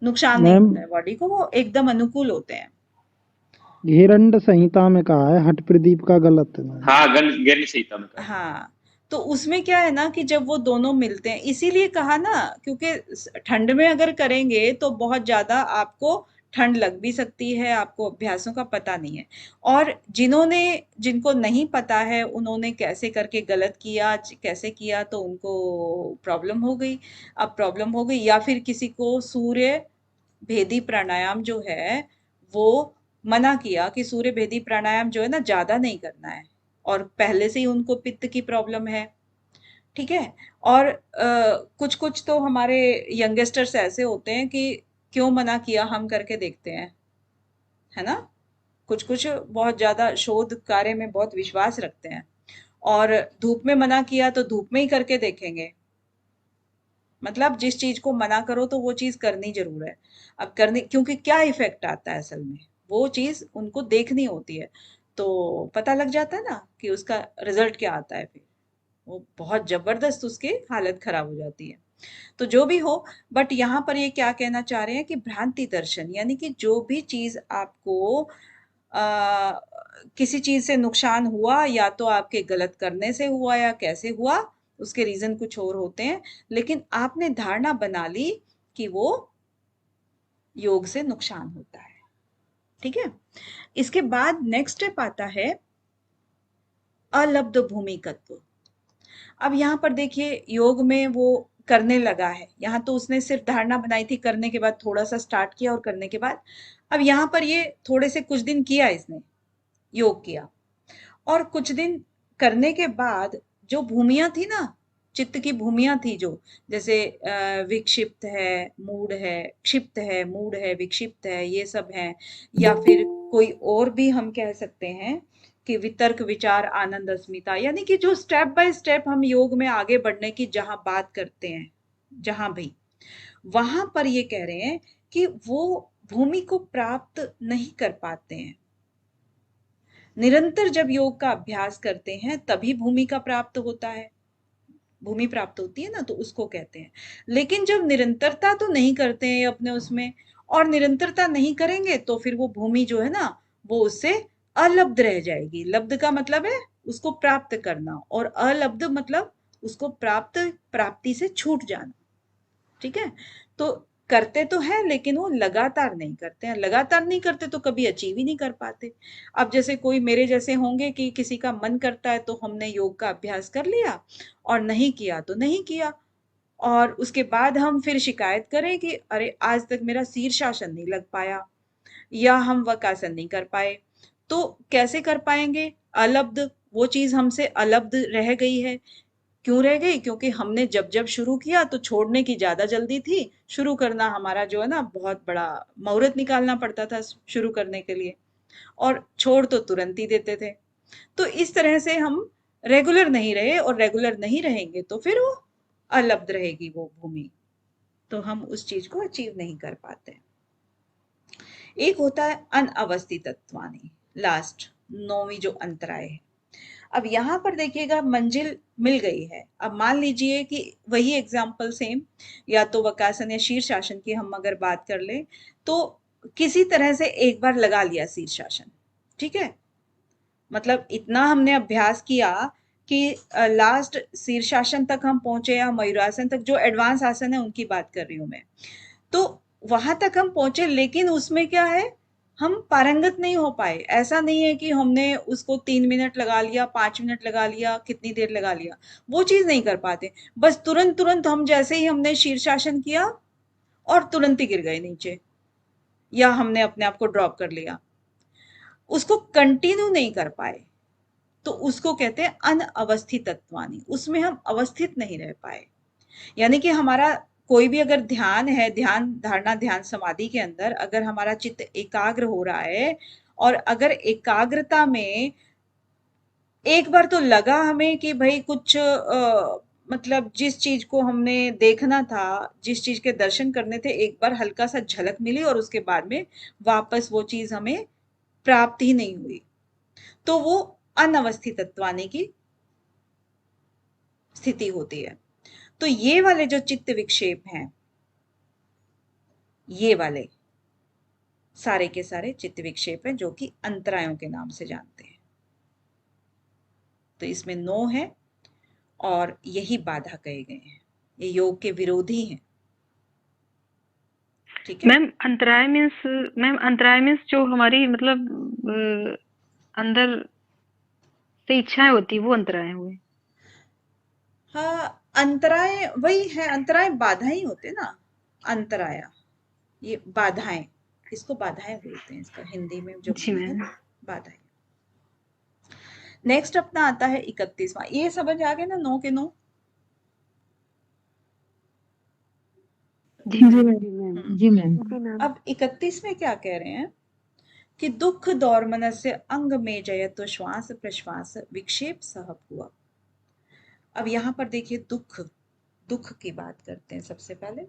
नुकसान नहीं मैम होता है बॉडी को, वो एकदम अनुकूल होते हैं। हिरण्य संहिता में कहा है, हठ प्रदीप का गलत है मैम। हाँ, गण संहिता में कहा है। हाँ, तो उसमें क्या है ना कि जब वो दोनों मिलते हैं, इसीलिए कहा ना, क्योंकि ठंड में अगर करेंगे तो बहुत ज्यादा आपको ठंड लग भी सकती है, आपको अभ्यासों का पता नहीं है, और जिनको नहीं पता है उन्होंने कैसे करके गलत किया, कैसे किया, तो उनको प्रॉब्लम हो गई। अब प्रॉब्लम हो गई, या फिर किसी को सूर्य भेदी प्राणायाम जो है वो मना किया कि सूर्य भेदी प्राणायाम जो है ना ज्यादा नहीं करना है, और पहले से ही उनको पित्त की प्रॉब्लम है, ठीक है। और कुछ कुछ तो हमारे यंगस्टर्स ऐसे होते हैं कि क्यों मना किया, हम करके देखते हैं, है ना, कुछ कुछ बहुत ज्यादा शोध कार्य में बहुत विश्वास रखते हैं, और धूप में मना किया तो धूप में ही करके देखेंगे। मतलब जिस चीज को मना करो तो वो चीज करनी जरूर है। अब करने, क्योंकि क्या इफेक्ट आता है असल में, वो चीज उनको देखनी होती है, तो पता लग जाता है ना कि उसका रिजल्ट क्या आता है, फिर वो बहुत जबरदस्त उसकी हालत खराब हो जाती है। तो जो भी हो, बट यहाँ पर ये क्या कहना चाह रहे हैं कि भ्रांति दर्शन यानी कि जो भी चीज आपको आ, किसी चीज से नुकसान हुआ, या तो आपके गलत करने से हुआ या कैसे हुआ, उसके रीजन कुछ और होते हैं, लेकिन आपने धारणा बना ली कि वो योग से नुकसान होता है, ठीक है। इसके बाद नेक्स्ट स्टेप आता है अलब्ध भूमिकत्व। अब यहाँ पर देखिए, योग में वो करने लगा है, यहाँ तो उसने सिर्फ धारणा बनाई थी, करने के बाद थोड़ा सा स्टार्ट किया, और करने के बाद अब यहाँ पर ये थोड़े से कुछ दिन किया, इसने योग किया, और कुछ दिन करने के बाद जो भूमियां थी ना, चित्त की भूमियां थी, जो जैसे विक्षिप्त है, मूड है, क्षिप्त है, मूड है, विक्षिप्त है, ये सब है, या फिर कोई और भी हम कह सकते हैं कि वितर्क, विचार, आनंद, अस्मिता, यानी कि जो स्टेप बाय स्टेप हम योग में आगे बढ़ने की जहां बात करते हैं, जहां भी, वहां पर ये कह रहे हैं कि वो भूमि को प्राप्त नहीं कर पाते हैं। निरंतर जब योग का अभ्यास करते हैं तभी भूमि का प्राप्त होता है, भूमि प्राप्त होती है ना, तो उसको कहते हैं। लेकिन जब निरंतरता तो नहीं करते हैं अपने उसमें, और निरंतरता नहीं करेंगे तो फिर वो भूमि जो है ना, वो उससे अलब्ध रह जाएगी। लब्ध का मतलब है उसको प्राप्त करना, और अलब्ध मतलब उसको प्राप्ति से छूट जाना, ठीक है। तो करते तो हैं लेकिन वो लगातार नहीं करते हैं। लगातार नहीं करते तो कभी अचीव ही नहीं कर पाते। अब जैसे कोई मेरे जैसे होंगे कि किसी का मन करता है तो हमने योग का अभ्यास कर लिया और नहीं किया तो नहीं किया, और उसके बाद हम फिर शिकायत करें कि अरे आज तक मेरा शीर्षासन नहीं लग पाया या हम वक्रासन नहीं कर पाए। तो कैसे कर पाएंगे? अलब्ध, वो चीज हमसे अलब्ध रह गई है। क्यों रह गई? क्योंकि हमने जब जब शुरू किया तो छोड़ने की ज्यादा जल्दी थी। शुरू करना हमारा जो है ना, बहुत बड़ा मुहूर्त निकालना पड़ता था शुरू करने के लिए, और छोड़ तो तुरंत ही देते थे। तो इस तरह से हम रेगुलर नहीं रहे, और रेगुलर नहीं रहेंगे तो फिर वो अलब्ध रहेगी वो भूमि, तो हम उस चीज को अचीव नहीं कर पाते। एक होता है अनअवस्थितत्वानि, लास्ट 9वीं जो अंतराय है। अब यहाँ पर देखिएगा मंजिल मिल गई है। अब मान लीजिए कि वही एग्जाम्पल सेम, या तो वक्रासन या शीर्षासन की हम अगर बात कर ले, तो किसी तरह से एक बार लगा लिया शीर्षासन, ठीक है, मतलब इतना हमने अभ्यास किया कि लास्ट शीर्षासन तक हम पहुंचे, या मयूरासन तक, जो एडवांस आसन है उनकी बात कर रही हूं मैं, तो वहां तक हम पहुंचे, लेकिन उसमें क्या है, हम पारंगत नहीं हो पाए। ऐसा नहीं है कि हमने उसको 3 मिनट लगा लिया, 5 मिनट लगा लिया, कितनी देर लगा लिया, वो चीज नहीं कर पाते। बस तुरंत तुरंत हम जैसे ही हमने शीर्षासन किया और तुरंत ही गिर गए नीचे, या हमने अपने आप को ड्रॉप कर लिया, उसको कंटिन्यू नहीं कर पाए, तो उसको कहते हैं अनअवस्थितत्वानि। उसमें हम अवस्थित नहीं रह पाए। यानी कि हमारा कोई भी अगर ध्यान है, ध्यान धारणा ध्यान समाधि के अंदर अगर हमारा चित्त एकाग्र हो रहा है, और अगर एकाग्रता में एक बार तो लगा हमें कि भाई कुछ मतलब जिस चीज को हमने देखना था, जिस चीज के दर्शन करने थे, एक बार हल्का सा झलक मिली और उसके बाद में वापस वो चीज हमें प्राप्त ही नहीं हुई, तो वो अनवस्थितत्वानि की स्थिति होती है। तो ये वाले जो चित्त विक्षेप हैं, ये वाले सारे के सारे चित्त विक्षेप हैं जो कि अंतरायों के नाम से जानते हैं। तो इसमें 9 है और यही बाधा कहे गए हैं, ये योग के विरोधी हैं। ठीक है मैम अंतराय मीन्स जो हमारी मतलब अंदर से इच्छाएं होती वो अंतराय हुए। हाँ, अंतराय वही है, अंतराय बाधा ही होते ना, अंतराया ये बाधाएं, इसको बाधाएं बोलते हैं, इसका हिंदी में जो जी है मैम। बाधाएं। नेक्स्ट अपना आता है 31वां। ये समझ आ गए ना 9 के 9? जी मैम। जी मैम। अब 31 में क्या कह रहे हैं कि दुख दौर्मनस्य अंग में जयत्व श्वास प्रश्वास विक्षेप सह हुआ। अब यहाँ पर देखिए दुख की बात करते हैं सबसे पहले,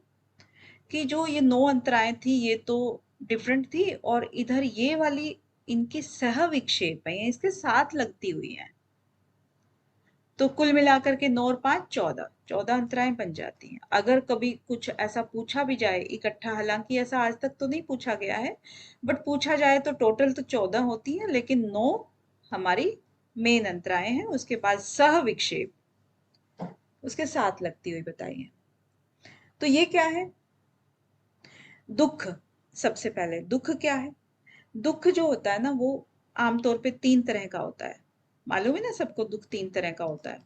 कि जो ये 9 अंतराएं थी ये तो डिफरेंट थी, और इधर ये वाली इनकी सह विक्षेप है, इसके साथ लगती हुई है, तो कुल मिलाकर के 9 और 5 14 अंतराएं बन जाती हैं। अगर कभी कुछ ऐसा पूछा भी जाए इकट्ठा, हालांकि ऐसा आज तक तो नहीं पूछा गया है, बट पूछा जाए तो टोटल तो 14 होती है, लेकिन 9 हमारी मेन अंतराएं हैं, उसके बाद सह विक्षेप उसके साथ लगती हुई बताई है। तो ये क्या है? दुख। सबसे पहले दुख क्या है? दुख जो होता है ना, वो आमतौर पे 3 तरह का होता है। मालूम है ना सबको, दुख 3 तरह का होता है।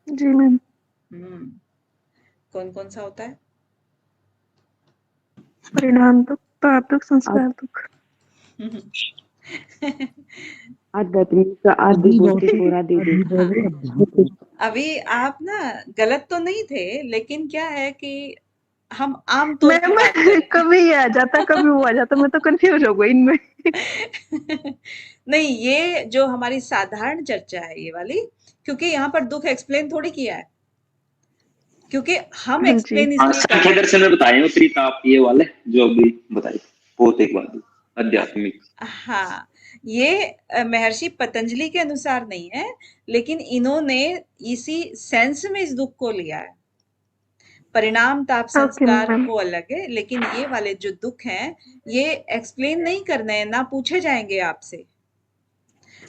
जी मैम। कौन कौन सा होता है? परिणाम दुख, पाप दुख, संस्कार दुख। आध्यात्मिक आदि भौतिक और आदि अभी आप ना गलत तो नहीं थे, लेकिन क्या है कि हम आम तौर मैम पे बात कर रहे हैं। कभी ये आ जाता, कभी वो आ जाता, मैं तो कंफ्यूज हो गई इनमें। नहीं, ये जो हमारी साधारण चर्चा है ये वाली, क्योंकि यहाँ पर दुख एक्सप्लेन थोड़ी किया है, क्योंकि हम हाँ जी। एक्सप्लेन इसलिए कर सांख्य रहे हैं। दर्शन में बताए हो त्रिताप ये वाले जो अभी बताए, भौतिकवादी आध्यात्मिक। हाँ, ये महर्षि पतंजलि के अनुसार नहीं है, लेकिन इन्होंने इसी सेंस में इस दुख को लिया है। परिणाम ताप संस्कार मैम। वो अलग है, लेकिन ये वाले जो दुख हैं ये एक्सप्लेन नहीं करने हैं, ना पूछे जाएंगे आपसे।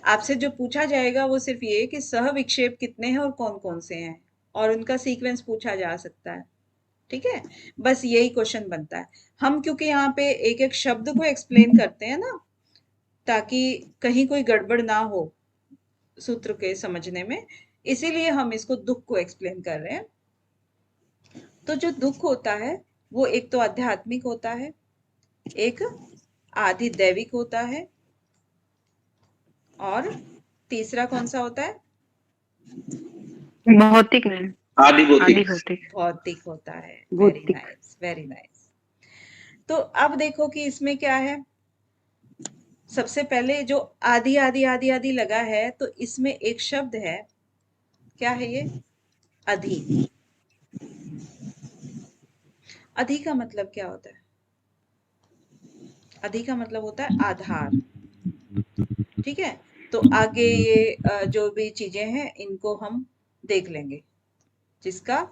आपसे जो पूछा जाएगा वो सिर्फ ये कि सह विक्षेप कितने हैं और कौन कौन से हैं, और उनका सीक्वेंस पूछा जा सकता है। ठीक है, बस यही क्वेश्चन बनता है। हम क्योंकि यहाँ पे एक एक शब्द को एक्सप्लेन करते हैं ना, ताकि कहीं कोई गड़बड़ ना हो सूत्र के समझने में, इसीलिए हम इसको दुख को एक्सप्लेन कर रहे हैं। तो जो दुख होता है वो एक तो आध्यात्मिक होता है, एक आदि दैविक होता है, और तीसरा कौन सा होता है? भौतिक मैम, आदि आदि भौतिक। भौतिक। भौतिक होता है। वेरी भौतिक। Nice, very nice. तो अब देखो कि इसमें क्या है। सबसे पहले जो आदि आदि आदि आदि लगा है, तो इसमें एक शब्द है, क्या है ये? अधि। अधि का मतलब क्या होता है? अधि का मतलब होता है आधार। ठीक है, तो आगे ये जो भी चीजें हैं इनको हम देख लेंगे, जिसका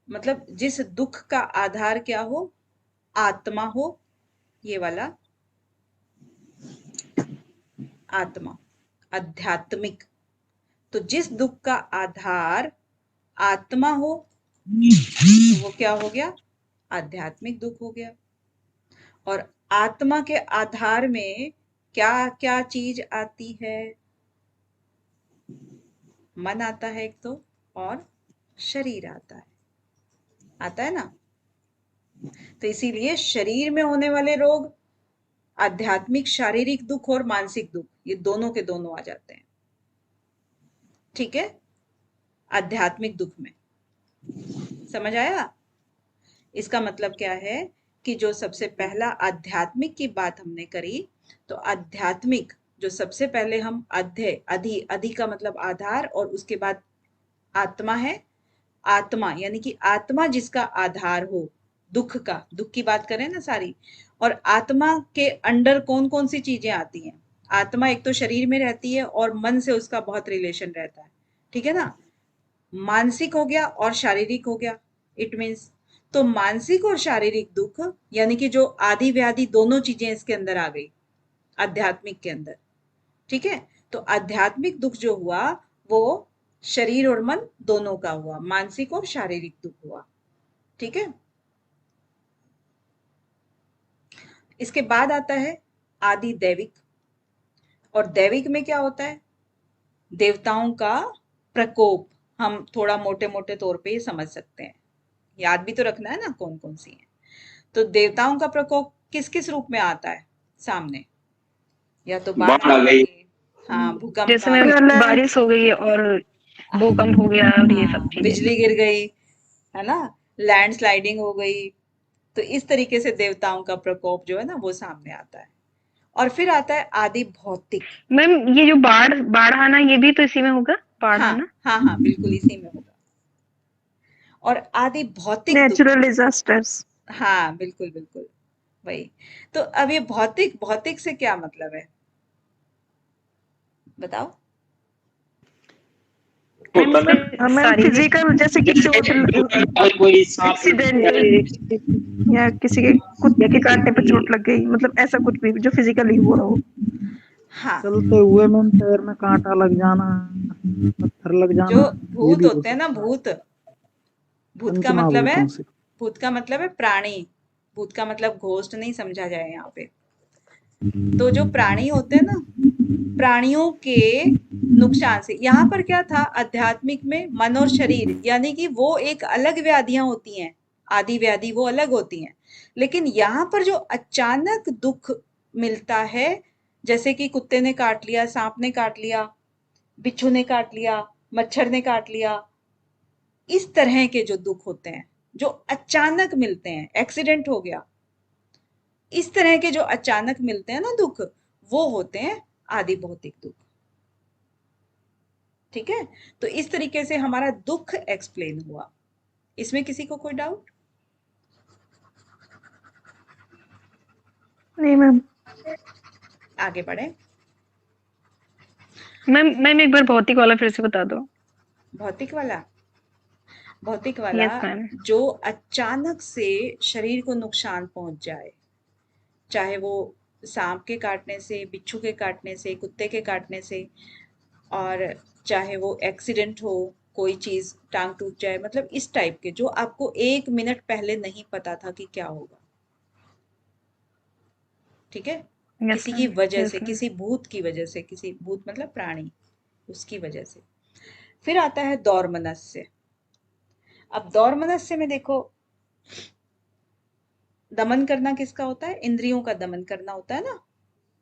मतलब जिस दुख का आधार क्या हो? आत्मा हो, ये वाला आत्मा, आध्यात्मिक। तो जिस दुख का आधार आत्मा हो, तो वो क्या हो गया? आध्यात्मिक दुख हो गया। और आत्मा के आधार में क्या क्या चीज आती है? मन आता है एक तो, और शरीर आता है ना। तो इसीलिए शरीर में होने वाले रोग, आध्यात्मिक शारीरिक दुख और मानसिक दुख, ये दोनों के दोनों आ जाते हैं। ठीक है, आध्यात्मिक दुख में। समझ आया? इसका मतलब क्या है कि जो सबसे पहला आध्यात्मिक की बात हमने करी, तो आध्यात्मिक जो सबसे पहले हम अधि का मतलब आधार, और उसके बाद आत्मा है। आत्मा यानी कि आत्मा जिसका आधार हो, दुख का, दुख की बात करें ना सारी। और आत्मा के अंडर कौन कौन सी चीजें आती हैं? आत्मा एक तो शरीर में रहती है और मन से उसका बहुत रिलेशन रहता है। ठीक है ना। मानसिक हो गया और शारीरिक हो गया। इट मीन्स, तो मानसिक और शारीरिक दुख यानी कि जो आदि व्याधि दोनों चीजें इसके अंदर आ गई आध्यात्मिक के अंदर। ठीक है, तो आध्यात्मिक दुख जो हुआ वो शरीर और मन दोनों का हुआ, मानसिक और शारीरिक दुख हुआ। ठीक है, इसके बाद आता है आदि दैविक। और दैविक में क्या होता है? देवताओं का प्रकोप। हम थोड़ा मोटे मोटे तौर पे ये समझ सकते हैं, याद भी तो रखना है ना कौन कौन सी है। तो देवताओं का प्रकोप किस किस रूप में आता है सामने? या तो बाढ़ बाढ़ आ आ गई। गई, हाँ, भूकंप जैसे आ मैम गया, बारिश हो गई और भूकंप हो गया और ये सब हाँ, चीजें। बिजली गिर गई, है ना, लैंडस्लाइडिंग हो गई। तो इस तरीके से देवताओं का प्रकोप जो है ना वो सामने आता है। और फिर आता है आदि भौतिक। मैम ये जो बाढ़ बाढ़ आना, ये भी तो इसी में होगा, बाढ़ हाँ आना। हाँ हाँ, बिल्कुल इसी में होगा। और आदि भौतिक दुख। Natural disasters. हाँ, बिल्कुल बिल्कुल वही। तो अब ये भौतिक, भौतिक से क्या मतलब है बताओ? होता है मैम फिजिकल, जैसे कि चोट, कोई सांप एक्सीडेंट या किसी के कुत्ते के काटने पे चोट लग गई, मतलब ऐसा कुछ भी जो फिजिकली हुआ हो। हाँ, चलते हुए में पैर में कांटा लग जाना, पत्थर लग जो जाना, ये भूत भी हो होते हैं ना, सकता है। भूत, भूत का मतलब है, पंचमहाभूतों से। भूत का मतलब है प्राणी। भूत का मतलब घोस्ट नहीं समझा जाए यहाँ पे। तो जो प्राणी होते हैं ना, प्राणियों के नुकसान से, यहाँ पर क्या था आध्यात्मिक में? मन और शरीर, यानी कि वो एक अलग व्याधियां होती हैं, आदि व्याधि वो अलग होती हैं। लेकिन यहाँ पर जो अचानक दुख मिलता है, जैसे कि कुत्ते ने काट लिया, सांप ने काट लिया, बिच्छू ने काट लिया, मच्छर ने काट लिया, इस तरह के जो दुख होते हैं जो अचानक मिलते हैं, एक्सीडेंट हो गया, इस तरह के जो अचानक मिलते हैं ना दुख, वो होते हैं आदि भौतिक दुख। ठीक है, तो इस तरीके से हमारा दुख एक्सप्लेन हुआ। इसमें किसी को कोई डाउट? नहीं मैम। आगे बढ़े। मैम एक बार भौतिक वाला फिर से बता दो। भौतिक वाला, भौतिक वाला यस मैम। जो अचानक से शरीर को नुकसान पहुंच जाए, चाहे वो सांप के काटने से, बिच्छू के काटने से, कुत्ते के काटने से, और चाहे वो एक्सीडेंट हो, कोई चीज टांग टूट जाए, मतलब इस टाइप के जो आपको 1 मिनट पहले नहीं पता था कि क्या होगा। ठीक है, यस किसी की मैम, वजह यस से, मैम। किसी भूत की वजह से, किसी भूत मतलब प्राणी, उसकी वजह से। फिर आता है दौर्मनस्य। अब दौर्मनस्य में देखो, दमन करना किसका होता है? इंद्रियों का दमन करना होता है ना,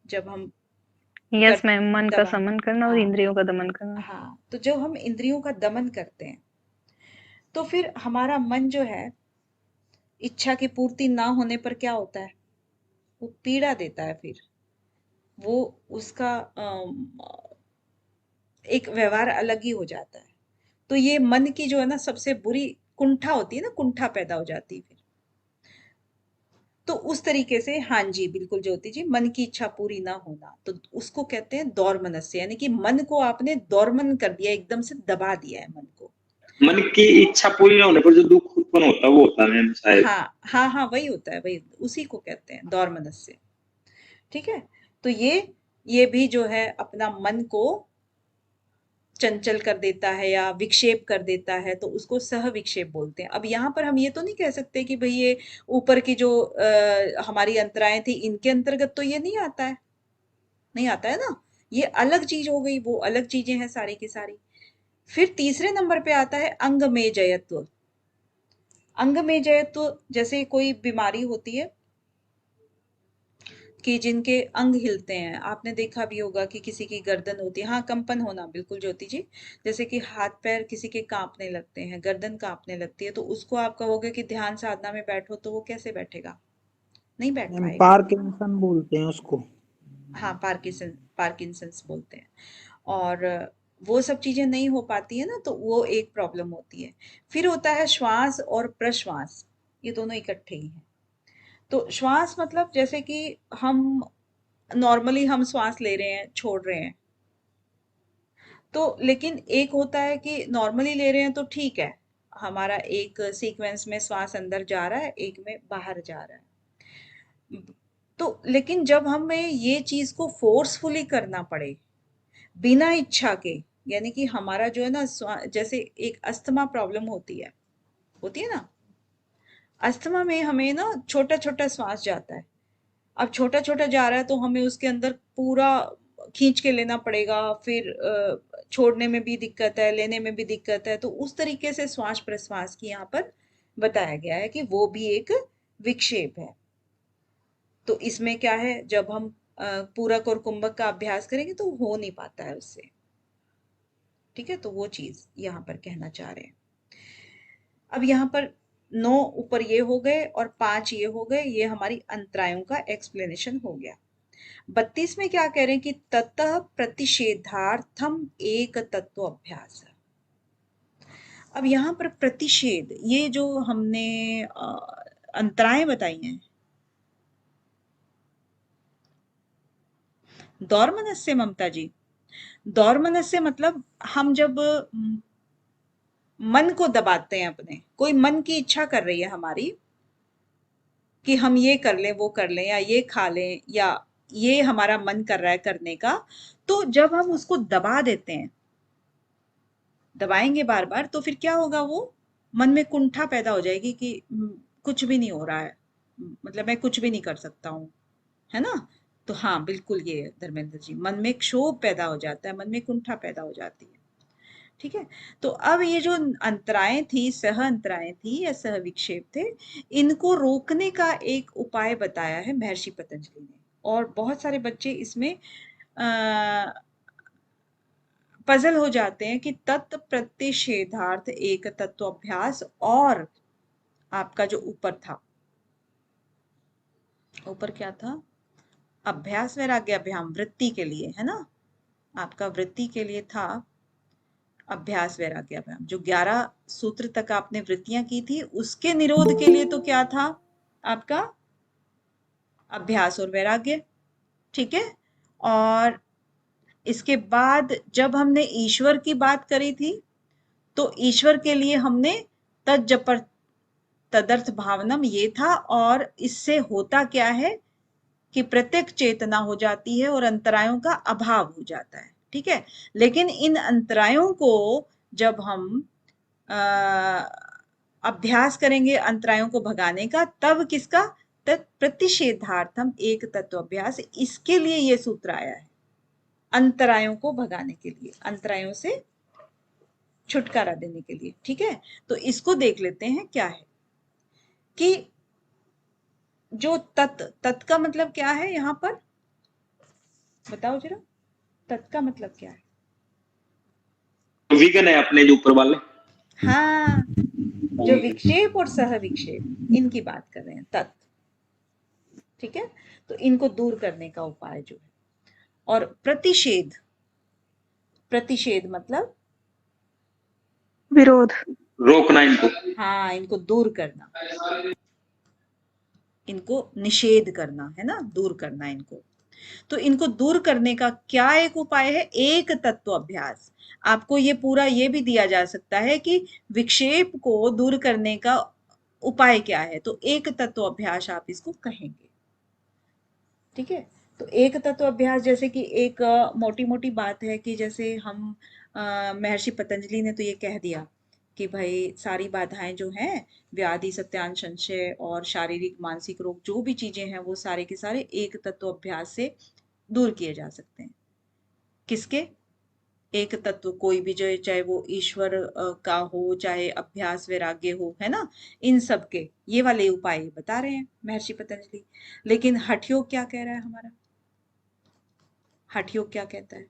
जब हम कर यस मैम, मन का दबा, समन करना और हाँ इंद्रियों का दमन करना। हाँ, तो जब हम इंद्रियों का दमन करते हैं तो फिर हमारा मन जो है, इच्छा की पूर्ति ना होने पर क्या होता है? वो पीड़ा देता है। फिर वो उसका एक व्यवहार अलग ही हो जाता है। तो ये मन की जो है ना सबसे बुरी कुंठा होती है ना, कुंठा पैदा हो जाती है फिर। तो उस तरीके से, हाँ जी बिल्कुल ज्योति जी, मन की इच्छा पूरी ना होना, तो उसको कहते हैं दौर्मनस्य, यानी कि मन को आपने दौर्मन कर दिया, एकदम से दबा दिया है मन को। मन की इच्छा पूरी ना होने पर जो दुख उत्पन्न होता है वो होता है मैम शायद। हाँ हाँ हाँ, वही होता है, वही उसी को कहते हैं दौर्मनस्य। ठीक है, तो ये भी जो है अपना मन को चंचल कर देता है या विक्षेप कर देता है, तो उसको सह विक्षेप बोलते हैं। अब यहाँ पर हम ये तो नहीं कह सकते कि भाई ये ऊपर की जो हमारी अंतराएं थी इनके अंतर्गत तो ये नहीं आता है, नहीं आता है ना, ये अलग चीज हो गई, वो अलग चीजें हैं सारी की सारी। फिर तीसरे नंबर पे आता है अंगमेजयत्व। अंगमेजयत्व जैसे कोई बीमारी होती है कि जिनके अंग हिलते हैं, आपने देखा भी होगा कि किसी की गर्दन होती है, हाँ कंपन होना, बिल्कुल ज्योति जी, जैसे कि हाथ पैर किसी के कांपने लगते हैं, गर्दन कांपने लगती है, तो उसको आप कहोगे कि ध्यान साधना में बैठो, तो वो कैसे बैठेगा? नहीं बैठ मैम पाएगा। पार्किंसन बोलते हैं उसको। हाँ, पार्किंसंस बोलते हैं। और वो सब चीजें नहीं हो पाती है ना, तो वो एक प्रॉब्लम होती है। फिर होता है श्वास और प्रश्वास, ये दोनों इकट्ठे ही हैं। तो श्वास मतलब जैसे कि हम नॉर्मली हम श्वास ले रहे हैं, छोड़ रहे हैं, तो लेकिन एक होता है कि नॉर्मली ले रहे हैं तो ठीक है, हमारा एक सीक्वेंस में श्वास अंदर जा रहा है, एक में बाहर जा रहा है। तो लेकिन जब हमें ये चीज को फोर्सफुली करना पड़े, बिना इच्छा के, यानी कि हमारा जो है ना जैसे एक अस्थमा प्रॉब्लम होती है ना, अस्थमा में हमें ना छोटा छोटा श्वास जाता है। अब छोटा छोटा जा रहा है तो हमें उसके अंदर पूरा खींच के लेना पड़ेगा, फिर छोड़ने में भी दिक्कत है, लेने में भी दिक्कत है। तो उस तरीके से श्वास प्रश्वास की यहाँ पर बताया गया है कि वो भी एक विक्षेप है। तो इसमें क्या है, जब हम पूरक और कुंभक का अभ्यास करेंगे तो हो नहीं पाता है उससे। ठीक है, तो वो चीज यहाँ पर कहना चाह रहे हैं। अब यहाँ पर 9 ऊपर ये हो गए और 5 ये हो गए, ये हमारी अंतरायों का एक्सप्लेनेशन हो गया। 32 में क्या कह रहे हैं कि ततः प्रतिषेधार्थम एक तत्व अभ्यास। अब यहाँ पर प्रतिषेध, ये जो हमने अंतराएं बताई हैं, दौर्मनस्य, ममता जी, दौर्मनस्य मतलब हम जब मन को दबाते हैं, अपने कोई मन की इच्छा कर रही है हमारी कि हम ये कर लें, वो कर लें, या ये खा लें, या ये हमारा मन कर रहा है करने का, तो जब हम उसको दबा देते हैं, दबाएंगे बार बार, तो फिर क्या होगा, वो मन में कुंठा पैदा हो जाएगी कि कुछ भी नहीं हो रहा है, मतलब मैं कुछ भी नहीं कर सकता हूँ, है ना। तो हाँ बिल्कुल, ये धर्मेंद्र जी, मन में क्षोभ पैदा हो जाता है, मन में कुंठा पैदा हो जाती है। ठीक है, तो अब ये जो अंतराएं थी, सह अंतराएं थी या सह विक्षेप थे, इनको रोकने का एक उपाय बताया है महर्षि पतंजलि ने। और बहुत सारे बच्चे इसमें पजल हो जाते हैं कि तत् प्रतिषेधार्थ एक तत्व अभ्यास, और आपका जो ऊपर था, ऊपर क्या था, अभ्यास वैराग्य अभ्याम, वृत्ति के लिए, है ना, आपका वृत्ति के लिए था अभ्यास वैराग्य अभ्याम। जो 11 सूत्र तक आपने वृत्तियां की थी, उसके निरोध के लिए तो क्या था आपका, अभ्यास और वैराग्य। ठीक है, और इसके बाद जब हमने ईश्वर की बात करी थी, तो ईश्वर के लिए हमने तज्जपर तदर्थ भावनम ये था, और इससे होता क्या है कि प्रत्येक चेतना हो जाती है और अंतरायों का अभाव हो जाता है। ठीक है, लेकिन इन अंतरायों को जब हम अभ्यास करेंगे अंतरायों को भगाने का, तब किसका? प्रतिषेधार्थम एक तत्व अभ्यास, इसके लिए ये सूत्र आया है, अंतरायों को भगाने के लिए, अंतरायों से छुटकारा देने के लिए। ठीक है, तो इसको देख लेते हैं क्या है कि जो तत् का मतलब क्या है यहाँ पर, बताओ जरा, तत् का मतलब क्या है? विघन है अपने जो ऊपर वाले। हाँ, जो विक्षेप और सह विक्षेप, इनकी बात कर रहे हैं, तत्। ठीक है, तो इनको दूर करने का उपाय जो है। और प्रतिषेध, प्रतिषेध मतलब विरोध, रोकना इनको। हाँ, इनको दूर करना, इनको निषेध करना है ना, दूर करना इनको। तो इनको दूर करने का क्या एक उपाय है? एक तत्व अभ्यास। आपको ये पूरा ये भी दिया जा सकता है कि विक्षेप को दूर करने का उपाय क्या है, तो एक तत्व अभ्यास आप इसको कहेंगे। ठीक है, तो एक तत्व अभ्यास जैसे कि एक मोटी मोटी बात है कि जैसे हम महर्षि पतंजलि ने तो ये कह दिया कि भाई सारी बाधाएं जो हैं, व्याधि, सत्यान, संशय और शारीरिक मानसिक रोग, जो भी चीजें हैं वो सारे के सारे एक तत्व अभ्यास से दूर किए जा सकते हैं। किसके? एक तत्व कोई भी, जो चाहे वो ईश्वर का हो, चाहे अभ्यास वैराग्य हो, है ना, इन सब के ये वाले उपाय बता रहे हैं महर्षि पतंजलि। लेकिन हठ योग क्या कह रहा है हमारा? हठ योग क्या कहता है?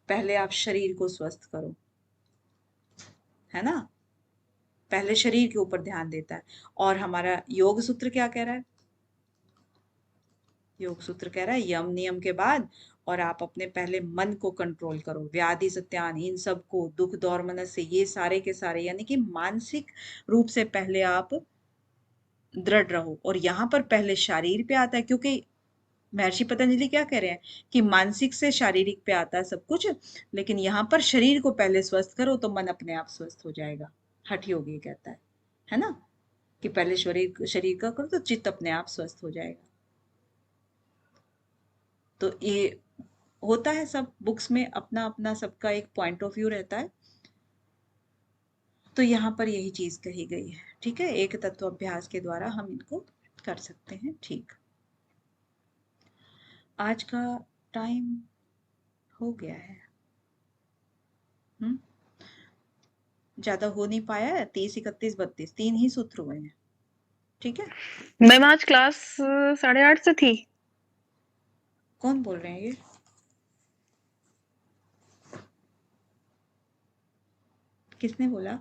पहले आप शरीर को स्वस्थ करो, है ना, पहले शरीर के ऊपर ध्यान देता है। और हमारा योग सूत्र क्या कह रहा है? योग सूत्र कह रहा है यम नियम के बाद और आप अपने पहले मन को कंट्रोल करो, व्याधि, सत्यान, इन सब को, दुख, दौर, मनस से, ये सारे के सारे, यानी कि मानसिक रूप से पहले आप दृढ़ रहो। और यहाँ पर पहले शारीर पे आता है, क्योंकि महर्षि पतंजलि क्या कह रहे हैं कि मानसिक से शारीरिक पे आता है सब कुछ, लेकिन यहाँ पर शरीर को पहले स्वस्थ करो तो मन अपने आप स्वस्थ हो जाएगा। हठ योग ये कहता है ना, कि पहले शरीर का करो तो चित्त अपने आप स्वस्थ हो जाएगा। तो ये होता है, सब बुक्स में अपना अपना सबका एक पॉइंट ऑफ व्यू रहता है। तो यहाँ पर यही चीज कही गई है। ठीक है, एक तत्व अभ्यास के द्वारा हम इनको कर सकते हैं। ठीक, आज का टाइम हो गया है, ज्यादा हो नहीं पाया है। 30, 31, 32 3 ही सूत्र हुए हैं। ठीक है, मैम आज क्लास 8:30 से थी। कौन बोल रहे हैं ये? किसने बोला?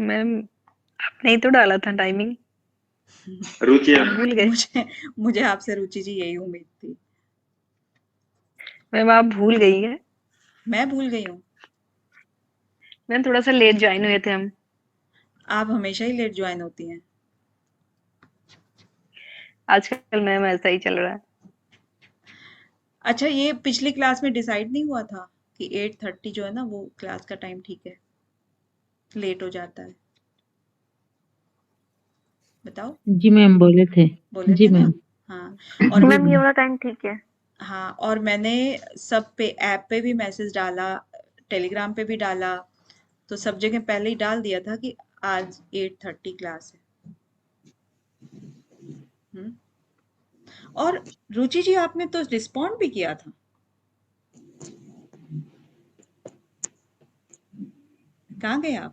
मैम आपने ही तो डाला था टाइमिंग, रुचि आप भूल गए। मुझे आपसे रुचि जी यही उम्मीद थी। मैम आप भूल गई है। मैं भूल गई हूँ? मैम थोड़ा सा लेट ज्वाइन हुए थे हम। आप हमेशा ही लेट ज्वाइन होती हैं। आजकल मैम ऐसा ही चल रहा है। अच्छा, ये पिछली क्लास में डिसाइड नहीं हुआ था कि 8:30 जो है ना वो क्लास का टाइम ठीक है, लेट हो जाता है? बताओ। जी मैम बोले थे। बोले जी थे ना? मैम। हाँ, और मैम ये वाला टाइम ठीक है। हाँ, और मैंने सब पे, ऐप पे भी मैसेज डाला, टेलीग्राम पे भी डाला, तो सब जगह पहले ही डाल दिया था कि आज 8:30 क्लास है। और रुचि जी आपने तो रिस्पॉन्ड भी किया था। कहाँ गए आप?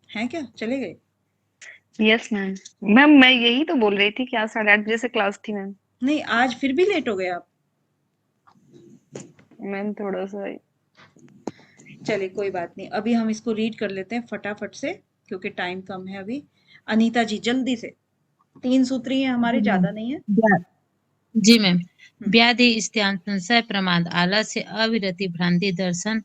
हैं क्या, चले गए? Yes ma'am. मैम मैं यही तो बोल रही थी कि आज 8:30 बजे से क्लास थी मैम। नहीं, आज फिर भी लेट हो गए आप। मैम थोड़ा सा चलिए कोई बात नहीं, अभी हम इसको रीड कर लेते हैं फटाफट से, क्योंकि टाइम कम है अभी। अनीता जी जल्दी से, 3 सूत्र ही हैं हमारे, ज्यादा नहीं है। जी मैम। व्याधि, स्त्यान, संशय, प्रमाद, आलस्य, अविरति, भ्रांति, दर्शन,